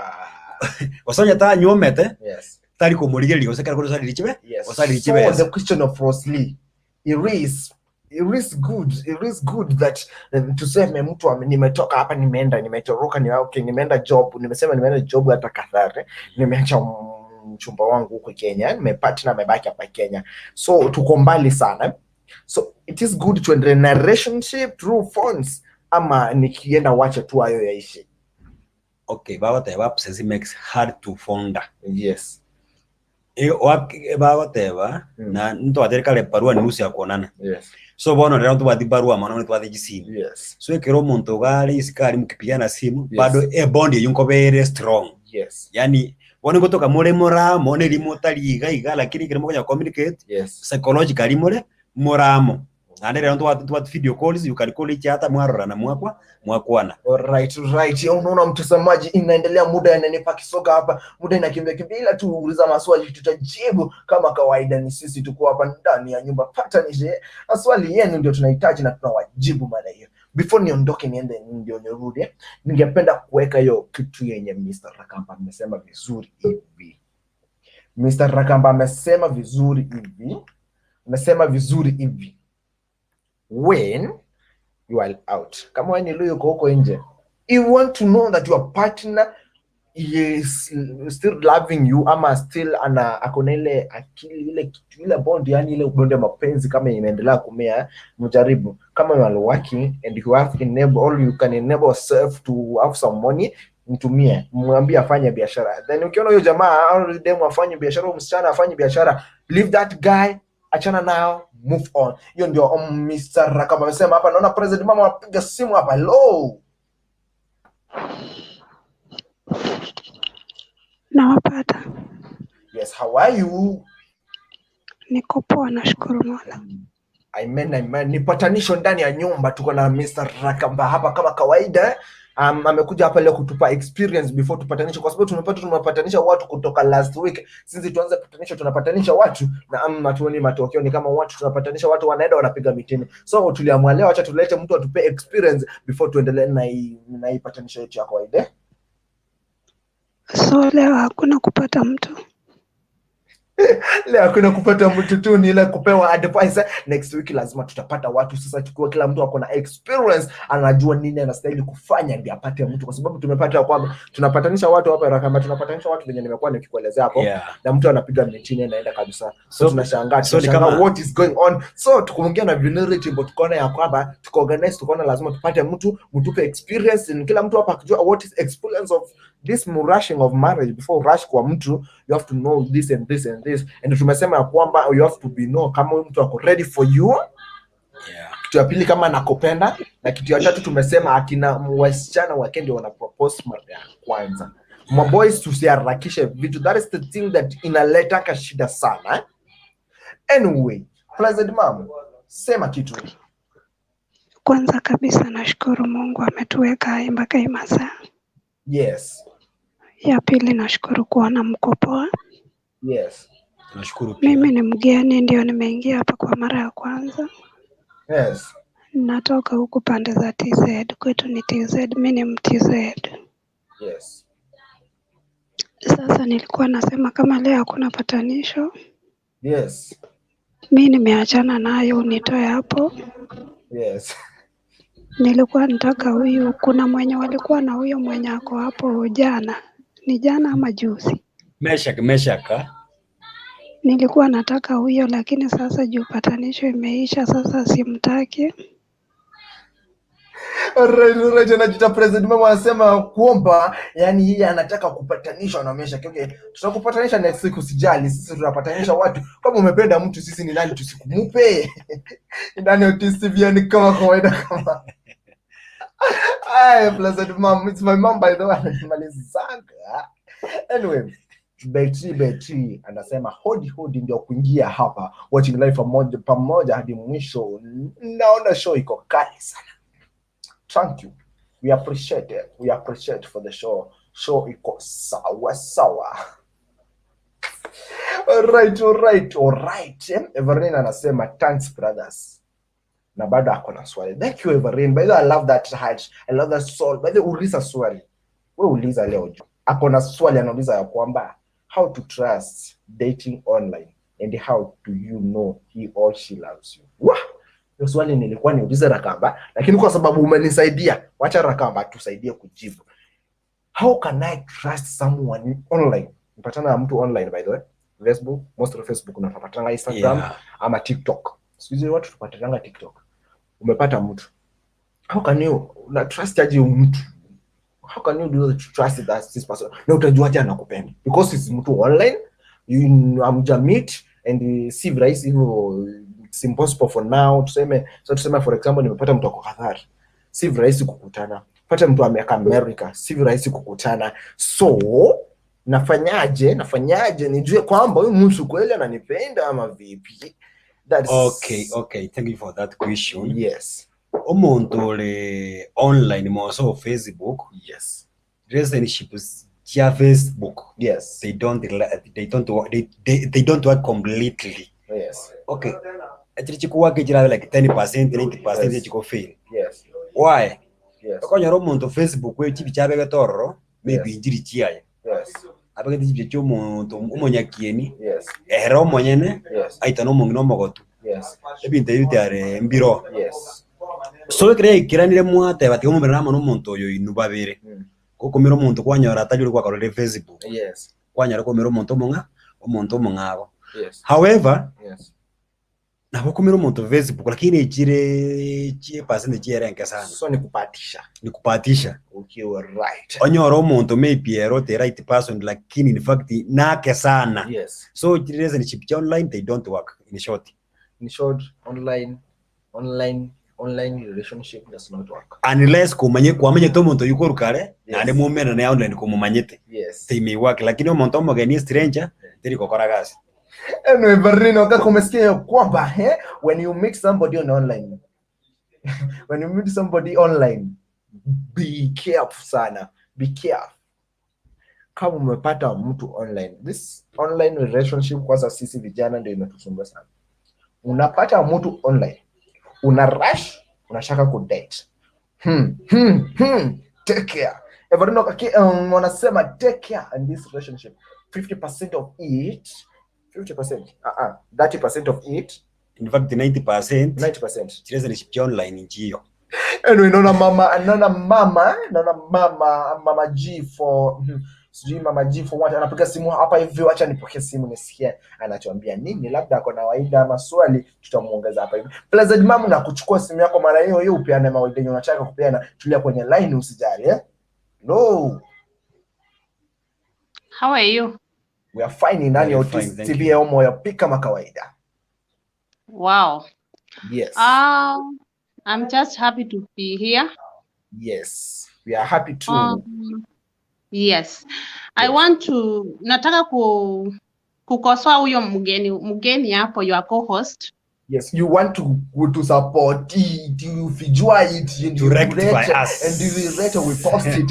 H: Osonya ta nyomete.
G: Yes.
H: Tari ko muligeli osekara ko sali lichibe.
G: Yes.
H: Osali
G: So
H: lichibe.
G: the question of Rosalie, it is good that tuseme mtu nimetoka hapa nimetoroka nimeenda job, nimeenda job hata Kathare, nimeacha mchumba wangu huko Kenya, nimepartner amebaki hapa Kenya. So tuko mbali sana. So it is good to enter a relationship through phones ama nikienda wacha tu hayo yaishi.
H: Okay, baba ta wap says it makes hard to founder.
G: Yes.
H: whatever na nto atereka le barua ni nusu ya kuonana. So bono leo tu bathi barua maana ni twathi simu. So ikero muntu gari isikari mkipigana simu bado bond yunko very strong. Yani wone kutoka mure muramo ne rimotari iga lakini kirimo kwenye communicate psychologically mure muramo. Ande leo tu video calls you can call each other mwarora na mwakwana.
G: Alright. Unaona mtazamaji, inaendelea, muda inanipa kisoga hapa, muda inakimbia ila tu uliza maswali tutajibu kama kawaida. Ni sisi tuko hapa ndani ya nyumba patanisho. Maswali yenu ndio tunahitaji na tunawajibu mara hiyo. Before niondoke niende ndio nirudi, ningependa kuweka hiyo kitu yenye Mr. Rakamba amesema vizuri hivi. Mr. Rakamba amesema vizuri hivi. When you are out, kama wewe ni Luwi uko huko nje, you want to know that your partner is still loving you ama still akona ile akili ile bond, yani ile bond ya mapenzi kama inaendelea kumea, mjaribu. Kama you are working and you have you can enable yourself to have some money, mtumie, mwambie afanye biashara. Then ukiona huyo jamaa au demo afanye biashara, au msichana afanye biashara, leave that guy, achana nao, move on. Hiyo ndio Mr. Rakamba amesema hapa. Naona president mama anapiga simu hapa. Hello.
J: Nawapata.
G: Yes, how are you?
J: Niko poa, nashukuru Mola.
G: Amen. Ni patanisho ndani ya nyumba, tuko na Mr. Rakamba hapa kama kawaida. Amekuja hapa leo kutupa experience before tupatanisho, kwa sababu tumepatanisha watu kutoka last week. Since tuanze patanisho tunapatanisha watu na tuoni matokeo, ni kama watu tunapatanisha watu wanaenda wanapiga mitini. So tuliamua leo acha tulete mtu atupe experience before tuendelee na hii patanisho yetu ya kawaida.
J: So leo hakuna kupata mtu.
G: Leo hakuna kupata mtu tu, ni ile kupewa advice. Next week lazima tutapata watu. Sasa tukua kila mtu ako na experience, anajua nini anastahili kufanya ndio apate mtu, kwa sababu tumepata kwamba tunapatanisha watu hapa Rakamba, tunapatanisha watu wenye nimekuwa nikikuelezea hapo, na mtu anapiga mitini anaenda kabisa. So tunashangaa what is going on. So tukuongea na vulnerability, but tukaona ya kwamba tukaorganize, tukaona lazima tupate mtu mtupe experience, na kila mtu hapa akijua what is experience of this rushing of marriage. Before rush kwa mtu, you have to know this and this and this, and tumesema ya kwamba you have to be know kama mtu ako ready for you. Kitu ya pili kama nakupenda, na kitu ya tatu tumesema akina wasichana wake ndio wana propose mara ya kwanza. My boys tusiharakishe vitu, that is the thing that inaleta kashida sana. Anyway, pleasant mom, sema kitu.
J: Kwanza kabisa nashukuru Mungu ametuweka hai mpaka hii masaa.
G: Yes.
J: Ya pili nashukuru kuona mko poa.
G: Yes.
H: Nashukuru pia.
J: Mimi ni mgeni, ndio nimeingia hapa kwa mara ya kwanza.
G: Yes.
J: Natoka huku pande za TZ, kwetu ni TZ, mimi ni MTZ.
G: Yes.
J: Sasa nilikuwa nasema kama leo hakuna patanisho.
G: Yes.
J: Mimi nimeachana nayo, unitoe hapo.
G: Yes.
J: Nilikuwa nataka huyu, kuna mwenye walikuwa na huyo mwenye ako hapo jana. Ni jana ama juzi?
H: Meshaka.
J: Nilikuwa nataka huyo, lakini sasa juu patanisho imeisha, sasa simtaki.
G: Alright, anajita president mama anasema kuomba, yani yeye anataka kupatanishwa na Meshaka. Okay, tutakupatanisha next week, usijali, sisi tunapatanisha watu. Kama umependa mtu, sisi ni nani tusikumupe? Ndani Otis TV ni kama kawaida kama. Pleasant mom, it's my mom by the way. Anyway, Betty anasema hodi ndio kuingia hapa watching live pamoja hadi mwisho. Naona show iko kali sana. Thank you. We appreciate it. We appreciate for the show. Show iko sawa. Alright. Everine anasema thanks brothers. Na bado ako na swali. Thank you Everine. By the way, I love that heart. I love that soul. By the way, uliza swali. Wewe uliza leo. Ako na swali anauliza ya kwamba how to trust dating online and how do you know he or she loves you. Wah! Hiyo swali nilikuwa niulize Rakamba, lakini kwa sababu umenisaidia, wacha Rakamba tusaidie kujibu. How can I trust someone online? Mpatana na mtu online by the way. Facebook, most of Facebook unapatana Instagram ama TikTok. Sisi watu tupatana TikTok. Umepata mtu. How can you trust aje mtu? How can you do to trust that this person? Na utajuaje anakupenda? Because it's mtu online, you meet and si rahisi hivyo, it's impossible for now. Tuseme for example nimepata mtu ako Qatar, si rahisi kukutana. Pata mtu amekaa America, si rahisi kukutana. So nafanyaje nijue kwamba huyu mtu kweli ananipenda ama vipi? That's
H: okay, thank you for that question.
G: Yes.
H: Umuntu le online mo Facebook.
G: Yes.
H: Relationships via Facebook.
G: Yes.
H: They don't work completely.
G: Yes.
H: Okay. Actually work like 10%, 90%
G: yes.
H: Chiko fail.
G: Yes.
H: Why?
G: Yes.
H: Kwa nyoro muntu Facebook we chibi chabe toro maybe
G: yes.
H: Injiri chiaye.
G: Yes.
H: Abage chibi cyo muntu umunyakieni.
G: Yes.
H: Ero monyene.
G: Yes.
H: Aita no mungino mogotu.
G: Yes.
H: Ebinte yutare mbiro.
G: Yes.
H: So kire kiranire mwate bati ko mumera no muntu yo inubabere. Koko mero muntu kwanyora atajuri kwa karole Facebook.
G: Yes.
H: Kwanyara ko mero muntu mungabo.
G: Yes.
H: However,
G: yes.
H: Nabo kumira umuntu Facebook lakini chie percentage yerenga sana.
G: So nikupatisha.
H: Okay,
G: you are right.
H: Onyora umuntu maybe ero the right person lakini in fact nake sana.
G: Yes.
H: So relationship online they don't work in short.
G: In short, online relationship does not work.
H: Unless kwamenye to umuntu yuko rukare nande mumena na online kumumanyete.
G: Yes.
H: They may work lakini umuntu omugeni stranger tiri kokora gasi.
G: Anyway, Barrino, umesikia kwamba when you meet somebody online, be careful sana. Be careful. Kama umepata mtu online, this online relationship kwanza sisi vijana ndio inatusumbua sana. Unapata mtu online, una rush, unashaka kudate. Take care. Barrino wanasema take care in this relationship. 50% of it 50%. 30% of it.
H: In fact, 90%.
G: 90%.
H: Relationship online njiyo.
G: Anyway, nona mama G for mama G for what anapiga simu hapa hivi, acha nipokee simu nisikie anatuambia nini, labda ako na waida maswali tutamuongeza hapa hivi. Pleasant mama, na kuchukua simu yako mara hiyo upeane mawaida yenye unataka kupeana, tulia kwenye line usijali No.
K: How are you?
G: We are fine in ndani ya Otis TV moyo pika makawaida.
K: Wow.
G: Yes.
K: I'm just happy to be here.
G: Yes. We are happy too.
K: Yes. I want to nataka kukosoa huyo mgeni hapo, your co-host.
G: Yes, you want to support it, you vijua it,
H: to rectify us.
G: And you later we post it.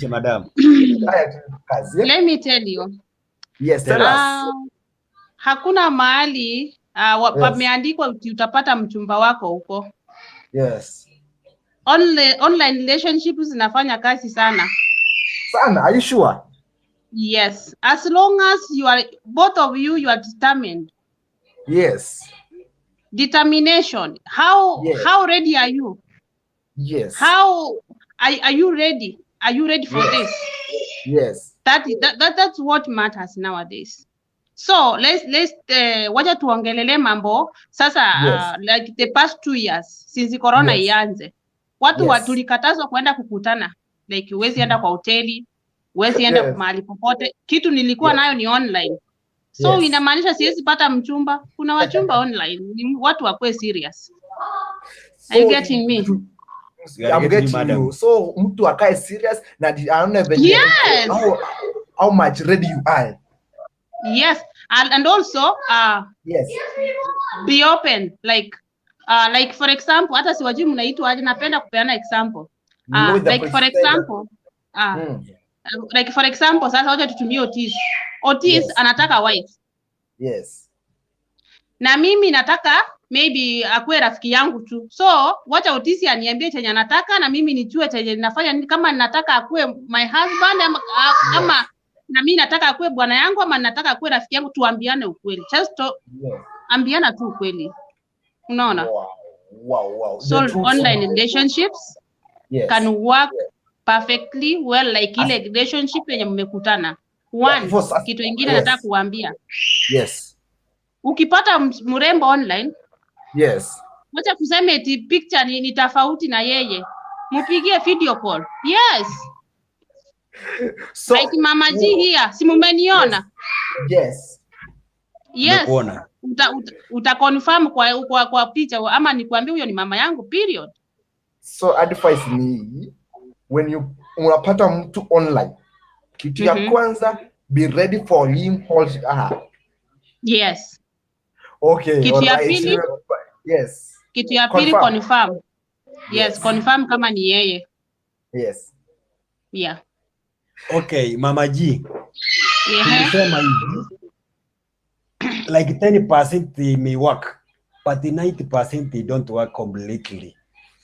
H: Madam.
K: Let me tell you.
G: Yes, tell us.
K: Hakuna mahali pameandikwa utapata mchumba wako huko.
G: Yes.
K: Online relationships zinafanya kazi sana.
G: Sana, are you sure?
K: Yes, as long as both of you are determined.
G: Yes.
K: Determination. How ready are you?
G: Yes.
K: How are you ready? Are you ready for this?
G: Yes.
K: That's what matters nowadays. So let's wacha tuongelele mambo sasa. Like the past 2 years since corona ianze, watu tulikatazwa kwenda kukutana, like huwezi enda kwa hoteli, huwezi enda mahali popote. Kitu nilikuwa nayo ni online. So inamaanisha siwezi pata mchumba. Kuna wachumba online, watu wakwe serious. Are you getting me?
G: I'm getting you. So mtu akae serious na aone venye how much ready you are.
K: Yes, and also be open, like for example, hata siwajui mnaitwa aje, napenda kupeana example. Like for example, sasa wacha tutumie Otis anataka wife.
G: Yes.
K: Na mimi nataka maybe akuwe rafiki yangu tu. So wacha Otis aniambie chenye anataka na mimi nijue chenye ninafanya, kama nataka akuwe my husband ama na mimi nataka akuwe bwana yangu ama nataka akuwe rafiki yangu, tuambiane ukweli. Just ambiana tu ukweli. Unaona?
G: Wow.
K: So online relationships can work perfectly well, like ile relationship yenye mmekutana. Kitu kingine nataka kuambia.
G: Yes.
K: Ukipata mrembo online, wacha kuseme eti picture ni tofauti na yeye. Mpigie video call. Yes. So, like Mama G here, si mumeniona?
G: Yes.
K: Yes. Uta confirm kwa picha ama nikwambie huyo ni mama yangu period.
G: So advice ni when you unapata mtu online, kitu ya kwanza, be ready for him hold her.
K: Yes.
G: Okay.
K: Kitu ya pili,
G: yes.
K: Kitu ya pili confirm. Yes, confirm kama ni yeye.
G: Yes.
K: Yeah.
H: Okay, Mama G. Sema hivi. Like 10% may work, but the 90% they don't work completely.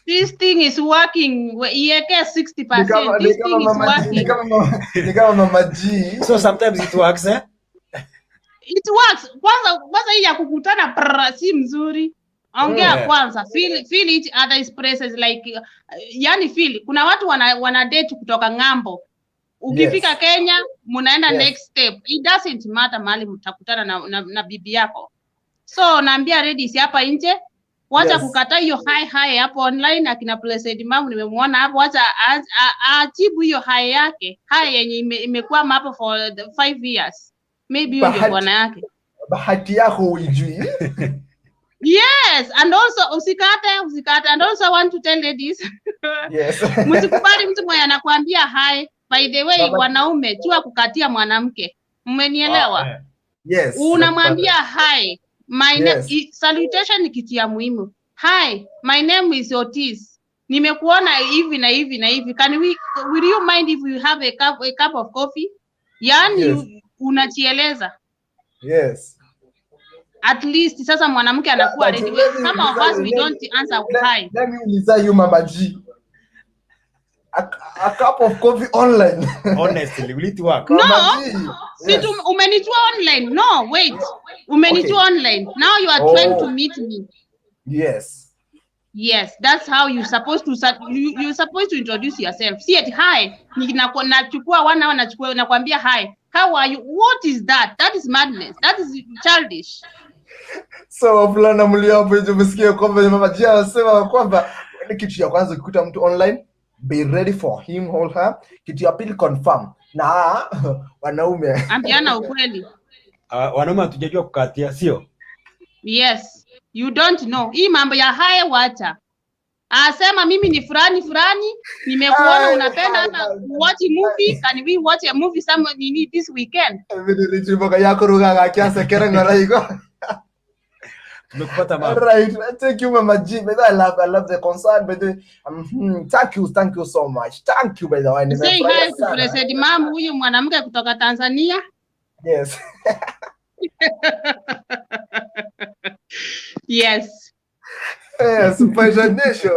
K: This thing is working. Ieke 60%. This thing is working.
G: Mama G.
H: So sometimes it works, eh?
K: It works. Kwanza hii ya kukutana si mzuri. Ongea kwanza. Feel each other's presence like yani feel. Kuna watu wana date kutoka ng'ambo. Ukifika Kenya, munaenda next step. It doesn't matter mahali mtakutana na bibi yako. So naambia ladies hapa nje, wacha kukataa hiyo high hapo online. Akina Blessed Mom nimemuona hapo, wacha ajibu hiyo high yake. High yenye imekuwa hapo for 5 years. Maybe hiyo ndio bwana yake. Bahati yako ujui. Yes, and also usikate. And also I want to tell ladies. Yes. Msikubali mtu mwenye anakuambia high. By the way, wanaume jua kukatia mwanamke. Mmenielewa?
G: Yes.
K: Unamwambia hi. Salutation ni kitu ya muhimu. Hi, my name is Otis. Nimekuona hivi na hivi na hivi. Will you mind if we have a cup of coffee? Yani unajieleza.
G: Yes.
K: At least sasa mwanamke anakuwa ready. Some of us we don't answer hi.
G: Let me uliza you Mama G. A cup of coffee online.
H: Honestly, will it work?
K: No. Yes. Umenijua online. No, wait. Umenijua online. Now you are trying to meet me.
G: Yes.
K: Yes, that's how you're supposed to introduce yourself. See it, hi. Nachukua 1 hour nakwambia hi. How are you? What is that? That is madness. That is childish.
G: So fulana mlio hapo hizo msikie kwamba Mama G anasema kwamba kitu ya kwanza ukikuta mtu online, be ready for him hold her. Kitu ya pili confirm. Na wanaume
K: ambiana ukweli.
H: Wanaume hatujajua kukatia, sio?
K: Yes, you don't know. Hii mambo ya haya wacha. Asema mimi ni fulani, nimekuona unapenda hata watch movie. Can we watch a movie somewhere this weekend?
G: Yako ruga kiasi keranga iko. Right, thank you Mama G. I love the concern, but thank you so much. Thank you by the way.
K: Say hi to Blessed Mom, huyu mwanamke kutoka Tanzania.
G: Yes.
K: Yes.
G: Yes, PATANISHO.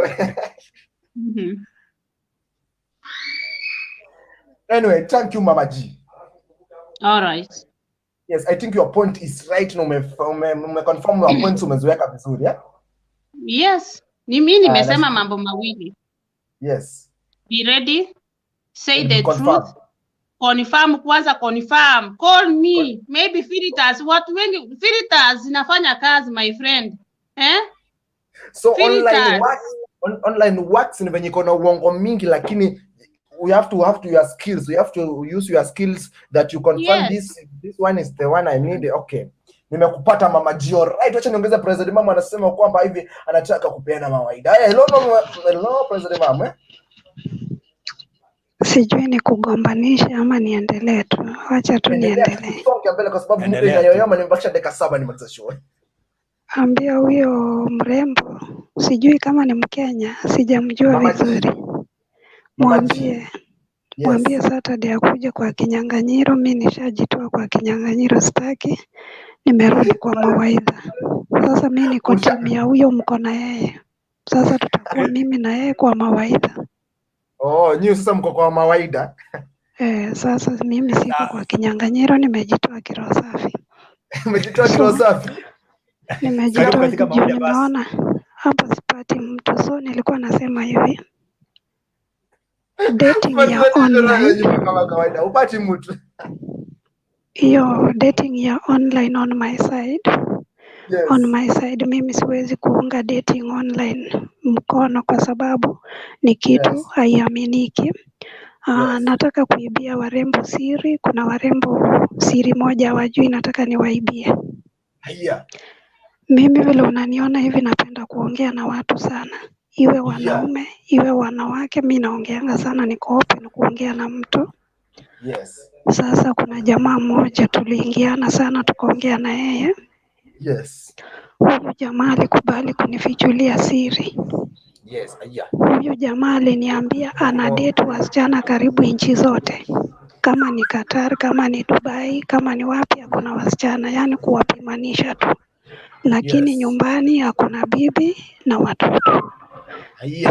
G: Anyway, thank you Mama G.
K: All right.
G: Yes, I think your point is right. No, me confirm your points umeziweka vizuri, yeah?
K: Yes. Mimi nimesema mambo mawili.
G: Yes.
K: Be ready. Say the truth. Confirm kwanza, confirm. Call me. Maybe filters. Watu wengi filters zinafanya kazi, my friend.
G: So online works ni venye kuna uongo mingi, lakini we have to your skills. You have to use your skills that you confirm this one is the one I need. Okay. Nimekupata Mama G. Right. Wacha niongeze President Mama anasema kwamba hivi anataka kupeana mawaida. Hello President Mama.
J: Sijui ni kugombanisha ama niendelee tu. Wacha tu niendelee.
G: Songe mbele kwa sababu mtu yoyoma nimebakisha dakika 7 nimaliza show.
J: Ambia huyo mrembo, sijui kama ni Mkenya, sijamjua vizuri. Mwambie Saturday akuje kwa kinyang'anyiro. Mimi nishajitoa kwa kinyang'anyiro, sitaki. Nimerudi kwa mawaidha. Sasa mimi niko timu ya huyo mko na yeye. Sasa tutakuwa mimi na yeye kwa mawaidha.
G: Oh, nyinyi sasa mko kwa mawaidha.
J: Sasa mimi siko kwa kinyang'anyiro, nimejitoa kiroho safi.
G: Umejitoa kiroho safi?
J: Nimejitoa juu nimeona hapa sipati mtu, so nilikuwa nasema hivi. Dating ya online
G: kama kawaida upati mtu.
J: Hiyo dating ya online on my side. Yes. On my side mimi siwezi kuunga dating online mkono kwa sababu ni kitu haiaminiki. Nataka kuibia warembo siri. Kuna warembo siri moja wajui, nataka niwaibie.
G: Haya.
J: Mimi vile unaniona hivi napenda kuongea na watu sana. Iwe wanaume, iwe wanawake, mimi naongeanga sana, niko open kuongea na mtu.
G: Yes.
J: Sasa kuna jamaa mmoja tuliingiana sana tukaongea na yeye.
G: Yes.
J: Huyu jamaa alikubali kunifichulia siri.
G: Yes, haya.
J: Huyu jamaa aliniambia ana date wasichana karibu nchi zote. Kama ni Qatar, kama ni Dubai, kama ni wapi hakuna wasichana, yani kuwapimanisha tu. Lakini nyumbani hakuna bibi na watoto.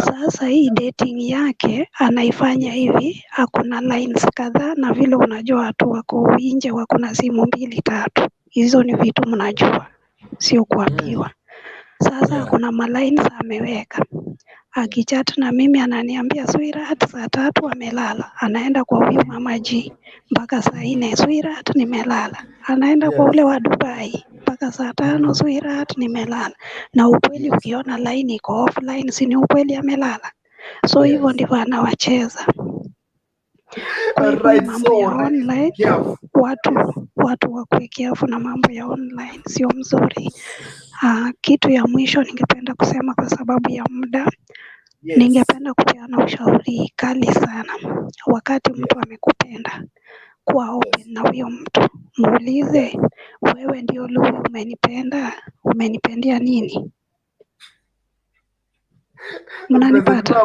J: Sasa hii dating yake anaifanya hivi, hakuna lines kadhaa, na vile unajua watu wako nje wako na simu 2 3. Hizo ni vitu mnajua, sio kuambiwa. Sasa kuna malines ameweka. Akichat na mimi ananiambia sweetheart, saa 3 amelala. Anaenda kwa huyu mama G mpaka saa 4, sweetheart nimelala. Anaenda kwa ule wa Dubai mpaka saa 5, sweetheart nimelala. Na ukweli ukiona line iko offline, si ni ukweli amelala. So hivyo ndivyo anawacheza. Kwa hivyo mambo ya online, watu wakuwe careful na mambo ya online, sio mzuri. Kitu ya mwisho ningependa kusema kwa sababu ya muda. Ningependa kupeana ushauri kali sana. Wakati mtu amekupenda, kuwa open na huyo mtu. Muulize, wewe ndio LUWI umenipenda? Umenipendia nini? Mnanipata?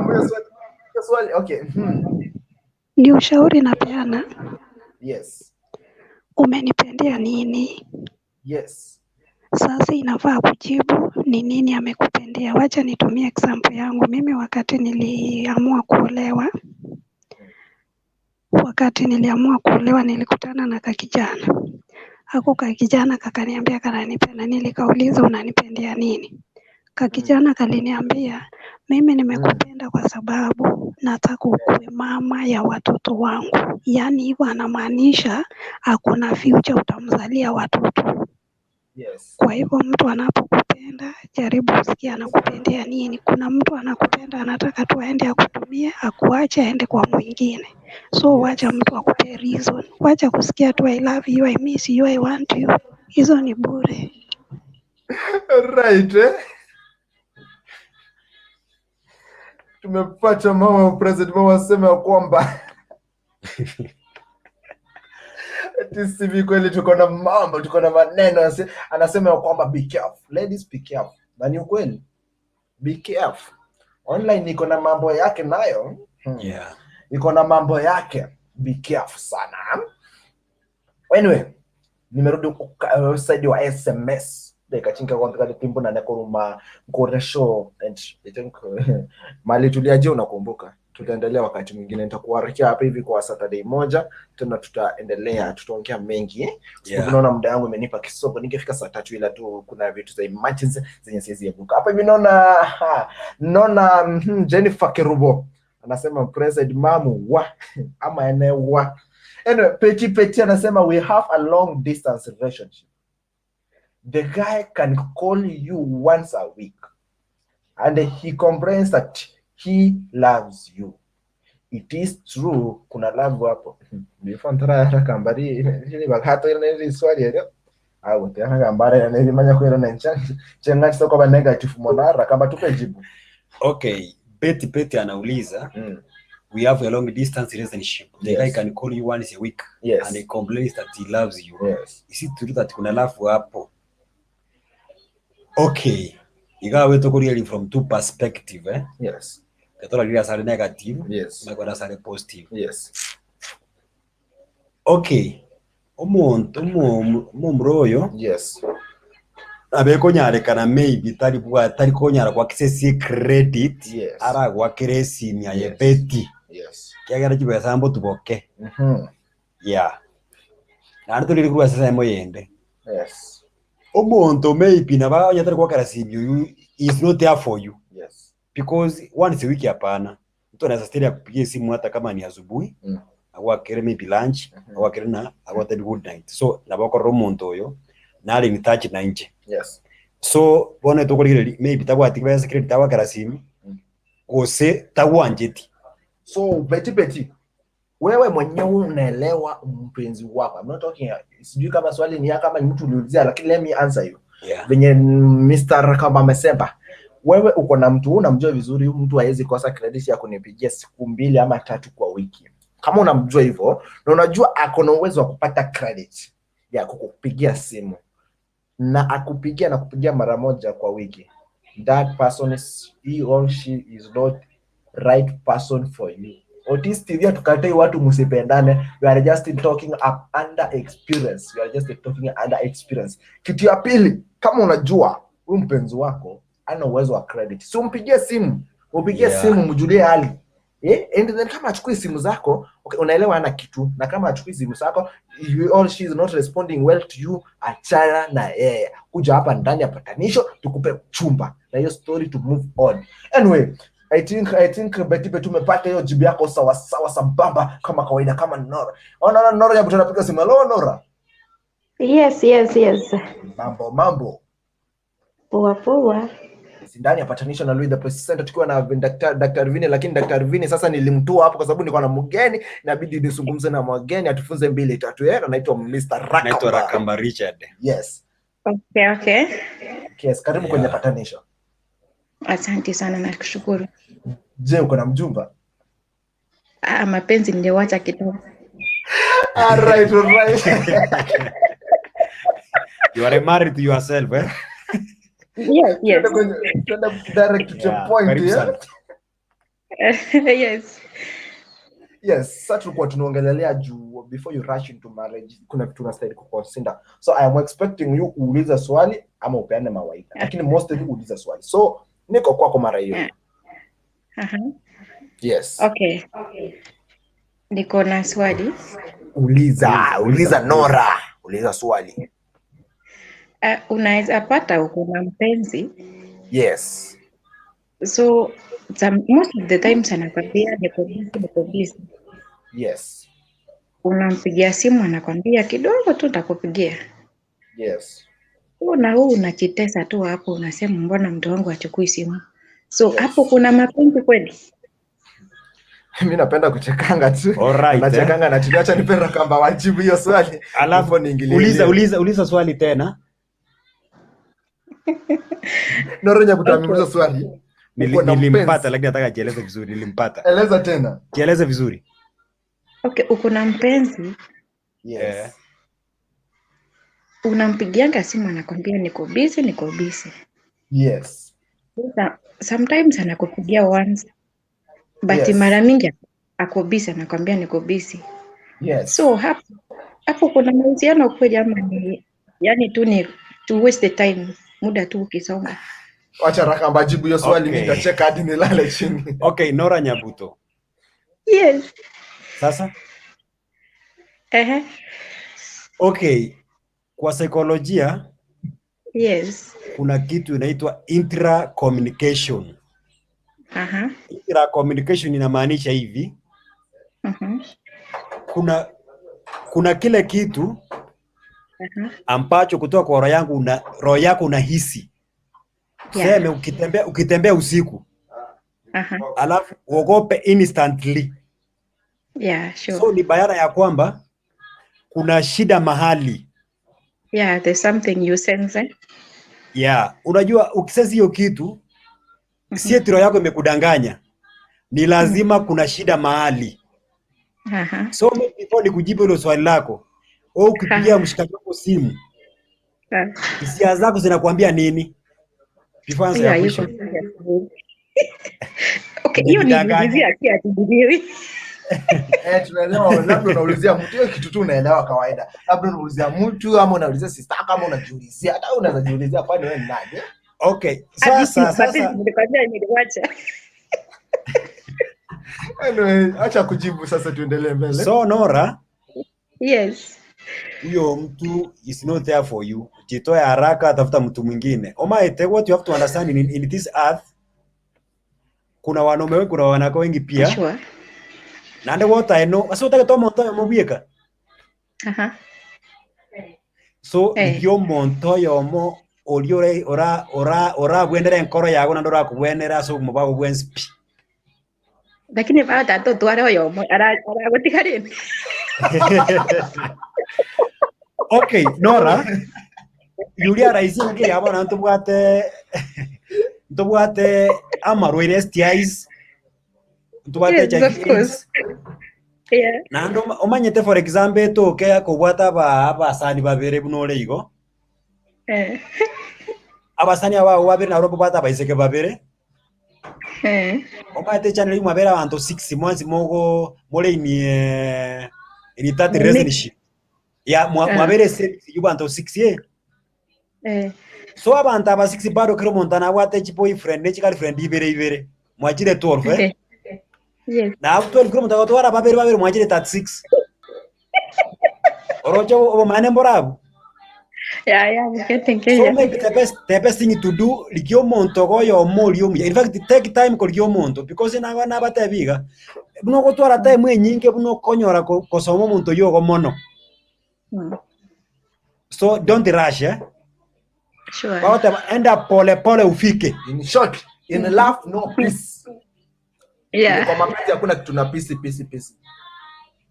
G: Okay.
J: Ni ushauri napeana.
G: Yes.
J: Umenipendia nini?
G: Yes.
J: Sasa inafaa kujibu ni nini amekupendia. Wacha nitumie example yangu. Mimi wakati niliamua kuolewa nilikutana na kakijana. Hako kakijana kakaniambia kananipenda. Nilikauliza unanipendia nini? Kakijana kaliniambia mimi nimekupenda kwa sababu nataka ukuwe mama ya watoto wangu. Yani hivyo anamaanisha hakuna future utamzalia watoto.
G: Yes.
J: Kwa hivyo mtu anapokupenda jaribu kusikia anakupendia nini. Kuna mtu anakupenda anataka tu aende akutumie, akuache aende kwa mwingine. So wacha mtu akupe reason. Wacha kusikia tu I love you, I miss you, I want you. Hizo ni bure.
G: Right, Tumepata mama president, mama sema kwamba TV kweli tuko na mambo, tuko na maneno, anasema kwamba be careful. Ladies be careful. Na ni ukweli. Be careful. Online niko na mambo yake nayo.
H: Yeah.
G: Niko na mambo yake. Be careful sana. Anyway, nimerudi side wa SMS. Dekachinga kwa ndani timbo na nakoruma mkoresho and I think mali tuliaje unakumbuka. Tutaendelea wakati mwingine, nitakuarikia hapa hivi kwa Saturday moja tena tutaendelea, tutaongea mengi Unaona muda wangu imenipa kisogo, ningefika saa 3 ila tu kuna vitu za emergency zenye siwezi epuka. Hapa hivi naona Jennifer Kerubo anasema president mamu wa ama enewa. Anyway, Peti anasema we have a long distance relationship. The guy can call you once a week and he complains that he loves you. It is true, kuna love hapo. Bifantara kambari ili bakato ile swali ile. Au tena kambari ile manya kwenda na chenga soko ba negative monara kama tupe jibu.
H: Okay, Peti anauliza we have a long distance relationship. The guy can call you once a week and he complains that he loves you. Is it true that kuna love hapo? Okay. Igawe to really from two perspective,
G: Yes.
H: Katola lia sare negative,
G: yes.
H: Magora sare positive.
G: Yes.
H: Okay. Omuntu mumroyo.
G: Yes.
H: Abeko nyare kana maybe tari konyara kwa kisesi credit ara kwa kiresi nya yebeti.
G: Yes.
H: Kiagara jibe sambo tuboke. Yeah. Na ndo lili kwa sasa moyende.
G: Yes.
H: Omuntu maybe na ba yatari kwa karasi you is not there for you.
G: Yes.
H: Because once a week hapana. Mtu anaweza still kupigia simu hata kama ni asubuhi. Au akere maybe lunch, au akere na au hata good night. So na bako romuntu oyo na ali ni touch na nje.
G: Yes.
H: So bona to kuri maybe tawa tikba secret tawa karasimi. Kose tawa njeti.
G: So Peti wewe mwenyewe unaelewa mpenzi wako. I'm not talking, sijui kama swali ni kama ni mtu uliulizia, lakini let me answer you. Venye Mr. kama amesema, wewe uko na mtu unamjua vizuri, mtu hawezi kosa credit ya kunipigia siku 2 ama 3 kwa wiki. Kama unamjua hivyo na unajua ako na uwezo wa kupata credit ya kukupigia simu na akupigia na kupigia mara moja kwa wiki, that person is, he or she is not right person for you. Otis TV tukatai watu msipendane, we are just talking up under experience. We are just talking under experience. Kitu ya pili, kama unajua huyu mpenzi wako ana uwezo wa credit, so mpigie simu, upigie simu mjulie hali. And then kama achukui simu zako, okay, unaelewa ana kitu, na kama achukui simu zako, you or she is not responding well to you, achana na yeye. Kuja hapa ndani ya patanisho tukupe chumba na hiyo story to move on. Anyway, I think Betty tumepata hiyo jibu yako sawa sawa sambamba kama kawaida kama Nora. Ona Nora ya tunapiga simu. Hello Nora.
L: Yes.
G: Mambo.
L: Poa.
G: Ndani ya patanisho na LUWI the Press Center tukiwa na Dr. Vinny, lakini Dr. Vinny sasa nilimtoa hapo kwa sababu nilikuwa na mgeni, inabidi nizungumze na mgeni atufunze 2 3. Yeye anaitwa Mr. Rakamba.
H: Anaitwa Rakamba Richard.
G: Yes.
L: Okay.
G: Yes, karibu kwenye patanisho.
L: Asante sana na kushukuru.
G: Je, uko na mjumba?
L: Mapenzi niliwacha kidogo.
G: Alright.
H: You are married to yourself, eh?
L: Yes.
G: Direct to the point, yeah? Yes, sasa tulikuwa tunaongelelea juu before you rush into marriage kuna vitu unastahili kuconsider. So I am expecting you uulize swali ama upeane mawaidha. Lakini mostly uulize swali. So niko kwako mara hiyo. Yes.
L: Okay. Niko na swali.
G: Uliza Nora. Uliza swali.
L: Unaweza pata uko na mpenzi.
G: Yes.
L: So most of the times anakwambia niko busy.
G: Yes.
L: Unampigia simu anakwambia kidogo tu nitakupigia.
G: Yes.
L: Unajitesa tu hapo, unasema mbona mtu wangu achukui simu. So hapo kuna mapenzi kweli?
G: Mimi napenda kuchekanga tu.
H: Alright.
G: Nachekanga na tuliacha nipenda kamba wajibu hiyo swali.
H: Alafu uliza swali tena.
G: Noronya kutamiza swali.
H: Nilimpata lakini nataka jieleze vizuri. Nilimpata.
G: Eleza tena.
H: Jieleze vizuri.
L: Okay, uko na mpenzi.
G: Yes.
L: Unampigianga simu anakwambia niko busy.
G: Yes.
L: Sometimes anakupigia once. But mara mingi ako busy anakwambia niko busy.
G: Yes.
L: So hapo kuna mahusiano kweli ama ni yani tu ni to waste the time, muda tu ukisonga.
G: Acha Rakamba jibu hiyo swali, mimi nitacheka hadi nilale chini.
H: Okay, Nora Nyabuto.
L: Yes.
H: Sasa? Okay, kwa saikolojia kuna kitu inaitwa intra-communication. Intra-communication inamaanisha hivi. Kuna kile kitu ambacho kutoka kwa roho yako unahisi. Sema ukitembea usiku. Alafu uogope instantly. So ni bayana ya kwamba kuna shida mahali.
L: There's something you sense.
H: Unajua ukisense hiyo kitu, si eti roho yako imekudanganya. Ni lazima kuna shida mahali. So before ni kujibu hilo swali lako, ukipigia mshikaji wako simu, hisia zako zinakuambia nini? Before answer your question.
L: Okay, hiyo ni kuulizia kiatibiri.
G: Tunaelewa, labda unaulizia mtu hiyo kitu tu unaelewa kawaida. Labda unaulizia mtu ama unaulizia sister kama unajiulizia, hata unaweza jiulizia kwani wewe ni nani?
H: Okay, sasa
L: nilikwambia niliwacha.
G: Anyway, acha kujibu sasa, tuendelee mbele.
H: So Nora,
L: huyo
H: mtu is not there for you. Jitoe haraka, tafuta mtu mwingine. What you have to understand in this earth, kuna wanaume wengi, kuna wanawake wengi pia. Nande what I know, aso utake to montoyo mobieka. So yo montoyo mo oliore ora bwendera enkoro yago nandora kubwenera so mubago bwenspi.
L: Lakini baada tu tuare oyo ara gutigarini.
H: Okay, Nora. Yulia raisi ngi yabo na ntubwate amarwire STIs. Ntubwate
L: Yes, yeah.
H: Na ndo omanyete for example toke kubwata abasani babere bunole igo. Abasani aba wabere na robo bata baiseke babere. Omate channel imwe abera abantu 6 months mogo mole ni 30 relationship. Ya mwabere service yubantu 6 ye. So abantu aba 6 bado kero montana wate chi boyfriend ne chi girlfriend ibere mwajire 12
L: Yes.
H: Na 12 kero montana twara babere mwajire 36. Orojo obo mane mborabu.
L: Yeah, I'm getting it.
H: So maybe the best thing to do likio monto goyo molio. In fact, take time kolio monto because na wana batabiga. Buno gotwara time nyinge buno konyora ko somo monto yogo mono. So don't rush, eh?
L: Sure.
H: End up pole ufike.
G: In short, in love no peace.
L: Yeah.
G: Kwa mapenzi hakuna kitu na peace.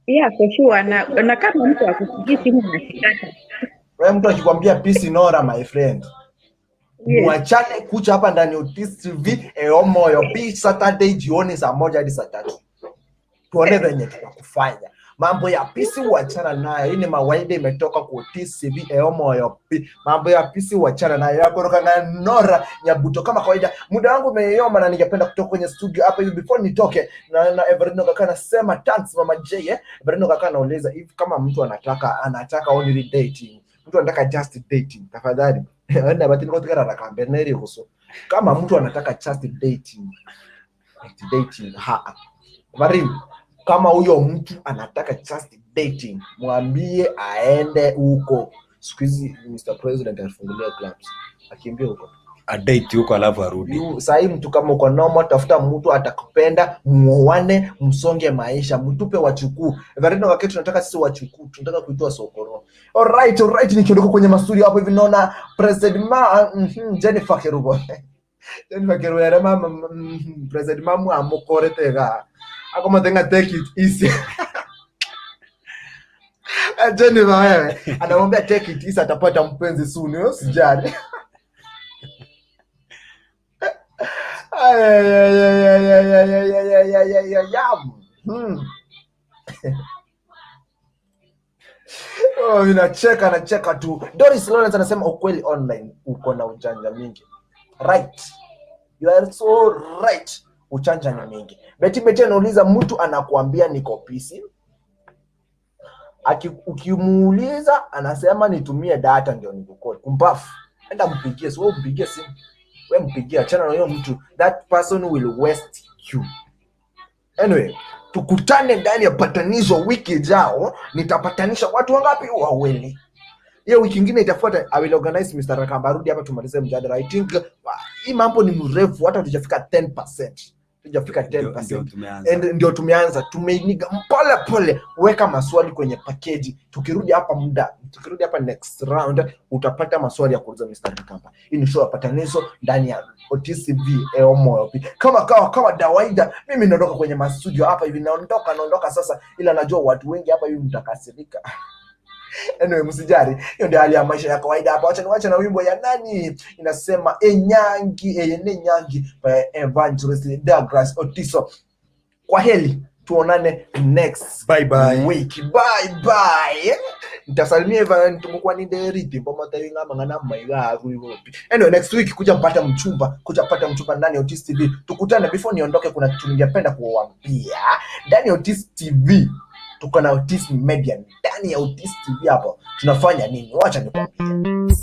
L: Yeah, for sure. Na kama mtu akupigia simu unashikaka.
G: Wewe mtu akikwambia peace Nora my friend. Mwachane kucha hapa ndani Otis TV moyo peace Saturday jioni saa 1 hadi saa 3. Tuone venye tunakufanya. Mambo ya peace wachana nayo. Hii ni mawaida imetoka kwa Otis TV moyo. Mambo ya peace wachana nayo. Yakoroka na Nora Nyabuto kama kawaida. Muda wangu umeyoma na ningependa kutoka kwenye studio hapa hivi before nitoke na Everino kakana sema thanks Mama J. Everino kakana nauliza if kama mtu anataka only dating. Mtu anataka just dating tafadhali. Enda batini kwa tukara rakamberneri kuso. Kama mtu anataka just dating Marim, kama huyo mtu anataka just dating, mwambie aende huko. Siku hizi Mr. President alifungulia clubs. Akimbia huko.
H: A date huko alafu arudi.
G: Sasa mtu kama uko normal tafuta mtu atakupenda, muoane, msonge maisha, mtupe wachukuu. Everino wakati tunataka sisi wachukuu, tunataka kuitoa sokoro. Alright, nikiondoka kwenye masuri hapo hivi naona President Jennifer Kerubo. Jennifer Kerubo ya mama President Mamu amokoretega. Akoma tenga take it easy. Jennifer wewe anamwambia take it easy atapata mpenzi soon, usijali. Oh, nacheka tu. Doris Lawrence anasema ukweli online uko na ujanja mingi. Right. You are so right. Ujanja ni mingi. Betty anauliza mtu anakuambia niko PC. Ukimuuliza anasema nitumie data ndio nikukodi. Kumbafu. Enda mpigie, so mpigie simu. Wewe mpigie, achana na huyo mtu. That person will waste you. Anyway, tukutane ndani ya patanisho wiki ijayo. Nitapatanisha watu wangapi? Wawili. Hiyo wiki nyingine itafuata. I will organize Mr. Rakambarudi hapa tumalize mjadala. I think hii mambo ni mrefu, hata hatujafika 10%. Tujafika 10%. Ndio tumeanza. Tumeiniga pole. Weka maswali kwenye package. Tukirudi hapa next round utapata maswali ya kuuliza Mr. Rakamba. Hii ni show ya patanisho ndani ya Otis TV moyo. Kama dawaida mimi naondoka kwenye mastudio hapa hivi naondoka sasa, ila najua watu wengi hapa hivi mtakasirika. Anyway, msijari. Hiyo ndio hali ya maisha ya kawaida hapa. Wacha na wimbo ya nani inasema Nyangi by Evangelist Douglas Otiso. Kwa heli, tuonane next week. Bye. Nitasalimia Evan tumukwa ni deriti mbona tawinga mangana maiga ruivopi. Anyway, next week kuja pata mchumba ndani ya Otis TV. Tukutane. Before niondoke kuna kitu ningependa kuwaambia. Ndani ya Otis TV tuko na Otis Media. Ndani ya Otis TV hapo tunafanya nini? Wacha nikwambie.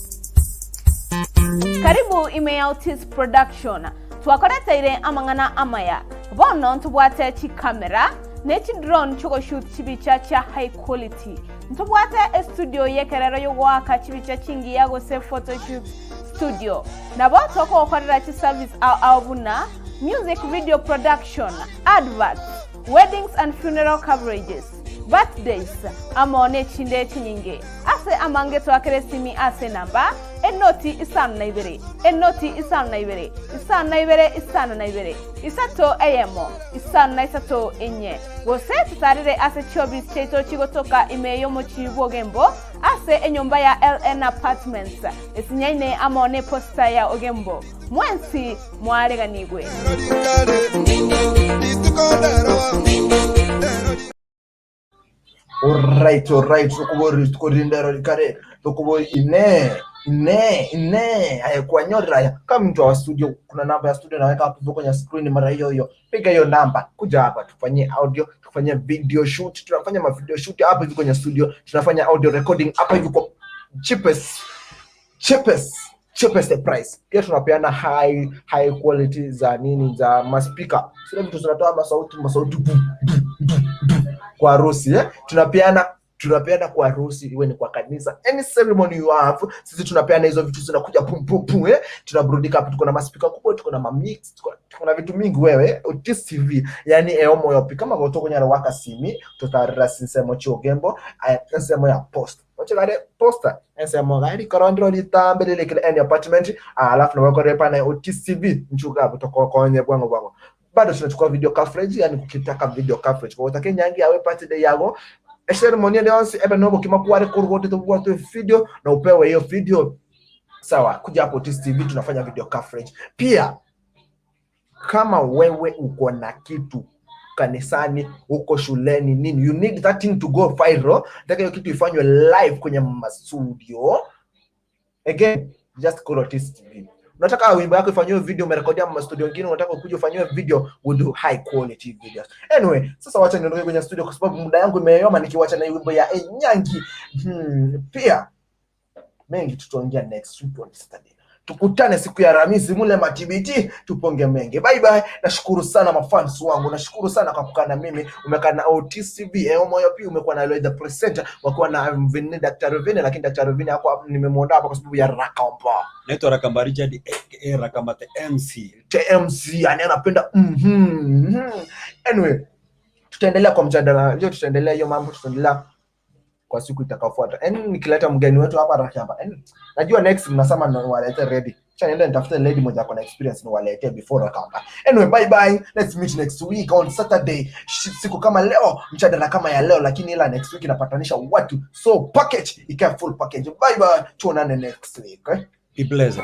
M: Karibu ime ya Otis Production. Twakoreteire amangana amaya. Bono ntubwate chi camera, nechi drone choko shoot chibicha cha high quality. Ntubwate studio yekerero yogwaka chibicha chingi yago se photoshoot studio. Nabo toko okorera chi service abuna, music video production, adverts, weddings and funeral coverages, birthdays, amone chinde chinyinge. Ase amange twakeresimi ase namba enoti isano na ibere enoti isano na ibere isano na ibere isano na ibere isato eyemo isano na isato enye gose tutarire ase chobi cheto chigotoka imeyo mochibo gembo ase enyumba ya LN Apartments esinyaine amone posta ya ogembo mwensi mwareganigwe.
G: Alright, tukurindero likare tukubo ine kwa nyora kama mtu wa studio. Kuna namba ya studio naweka hapo kwenye screen mara hiyo, piga hiyo namba, kuja hapa tufanyie audio, tufanyie video shoot, tunafanya video shoot hapa hivi kwenye studio, tunafanya audio recording hapa hivi kwa cheapest price. Pia tunapeana high quality za nini, za maspika, sio vitu tunatoa masauti kwa harusi tunapeana kwa harusi, iwe ni kwa kanisa, any ceremony you have, sisi tunapeana hizo vitu, zinakuja pum tunaburudika hapa. Tuko na maspika kubwa, tuko na mix, tuko na vitu mingi. Wewe Otis TV yani eomo yopi kama gotoka nyara waka simi tutarira sisemo chogembo sisemo ya post wachagare poster sisemo gari korondro litambele kile NDANI apartment, alafu na wako repa na Otis TV nchuga hapo toko kwenye bwango bado tunachukua video coverage, yani kukitaka video coverage kwa utake nyangi awe birthday yako ceremony leonsi ebe nobo kimakuare kurgote tubuatu video na upewe hiyo video sawa. Kuja hapo Otis TV tunafanya video coverage. Pia kama wewe uko na kitu kanisani, uko shuleni nini, you need that thing to go viral, nataka hiyo kitu ifanywe live kwenye studio, again just call Otis TV. Unataka wimbo yako ifanywe video, umerekodia ma studio nyingine, unataka ukuje ufanywe video, we'll do high quality videos. Anyway, sasa wacha niondoke kwenye studio kwa sababu muda yangu imeyoma, nikiwacha na wimbo ya Nyangi. Pia mengi tutaongea next week on Saturday. Tukutane siku ya Alhamisi mule matibiti tuponge mengi. Bye bye. Nashukuru sana mafans wangu. Nashukuru sana kwa kukaa na mimi. Umekaa na Otis TV. Moyo pia umekuwa na the presenter. Wakuwa na Vinny DKT.VINNY, lakini DKT.VINNY hapo nimemuondoa hapa kwa sababu ya Rakamba.
H: Naitwa Rakamba Richard aka Rakamba MC.
G: Yani anapenda Anyway, tutaendelea kwa mjadala. Leo tutaendelea hiyo mambo, tutaendelea kwa siku itakayofuata. Nikileta mgeni wetu hapa Rakamba. Najua next mnasema na walete ready. Acha niende nitafute lady moja kwa experience na walete before Rakamba. Anyway, bye bye. Let's meet next week on Saturday. Siku kama leo, mjadala kama ya leo, lakini ila next week inapatanisha watu. So package, ika full package. Bye bye. Tuonane next week.
H: Be blessed,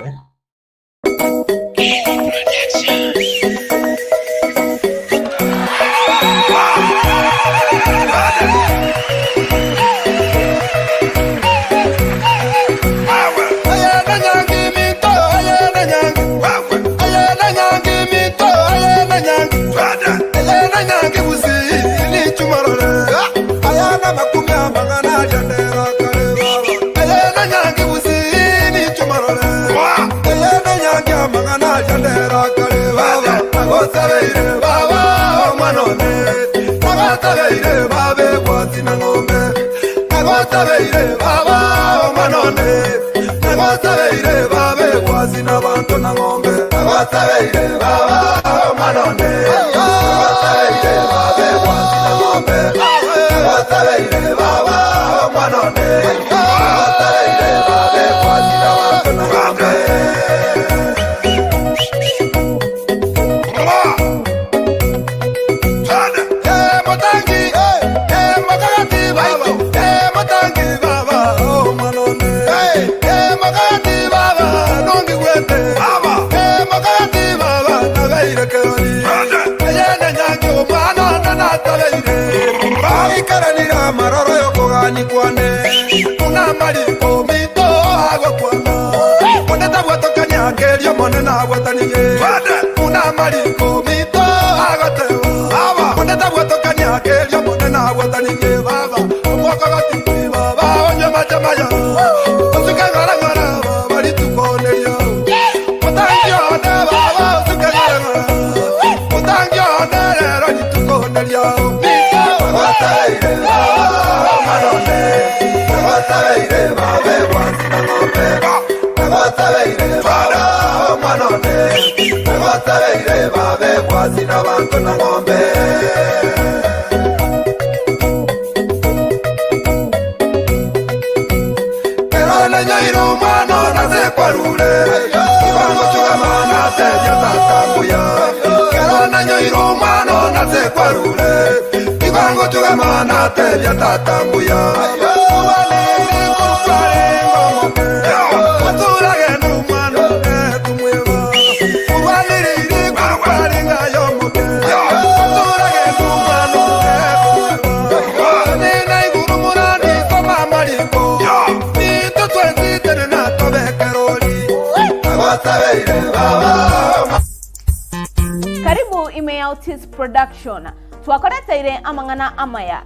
A: Tabeire baba manone tabeire babe kwazina bantu na ngombe tabeire baba manone tabeire babe kwazina ngombe tabeire baba manone tabeire babe kwazina bantu na ngombe. Karanira maroro yokogani kwane una mariko mito agwa kwana kone tabwatokanya kerio mone na bwataniye una mariko mito agatewa kone tabwatokanya kerio mone na bwataniye baba omwaka gati baba onye majamaya osikagara ngara bari tukoneyo otangyo ne baba osikagara otangyo ne rero tukoneyo. Tabeire baba manone tabeire babe kwazina ngombe tabeire baba manone tabeire babe kwazina bantu na ngombe. Pero le nyairo mano na sekwarure Ibango chugamana teja tatambuya Kelona nyoiru mano na sekwarure Ibango chugamana teja tatambuya Ubaliri kurupare ngomoke Uturage numano etumweba Ubaliri kurupare ngayomoke Uturage numano etumweba Nina iguru murani soma mariko Nito twezi tenena tobekeroli Agotabeire baba
M: Karibu ime ya Otis Production. Twakoreteire amangana amaya.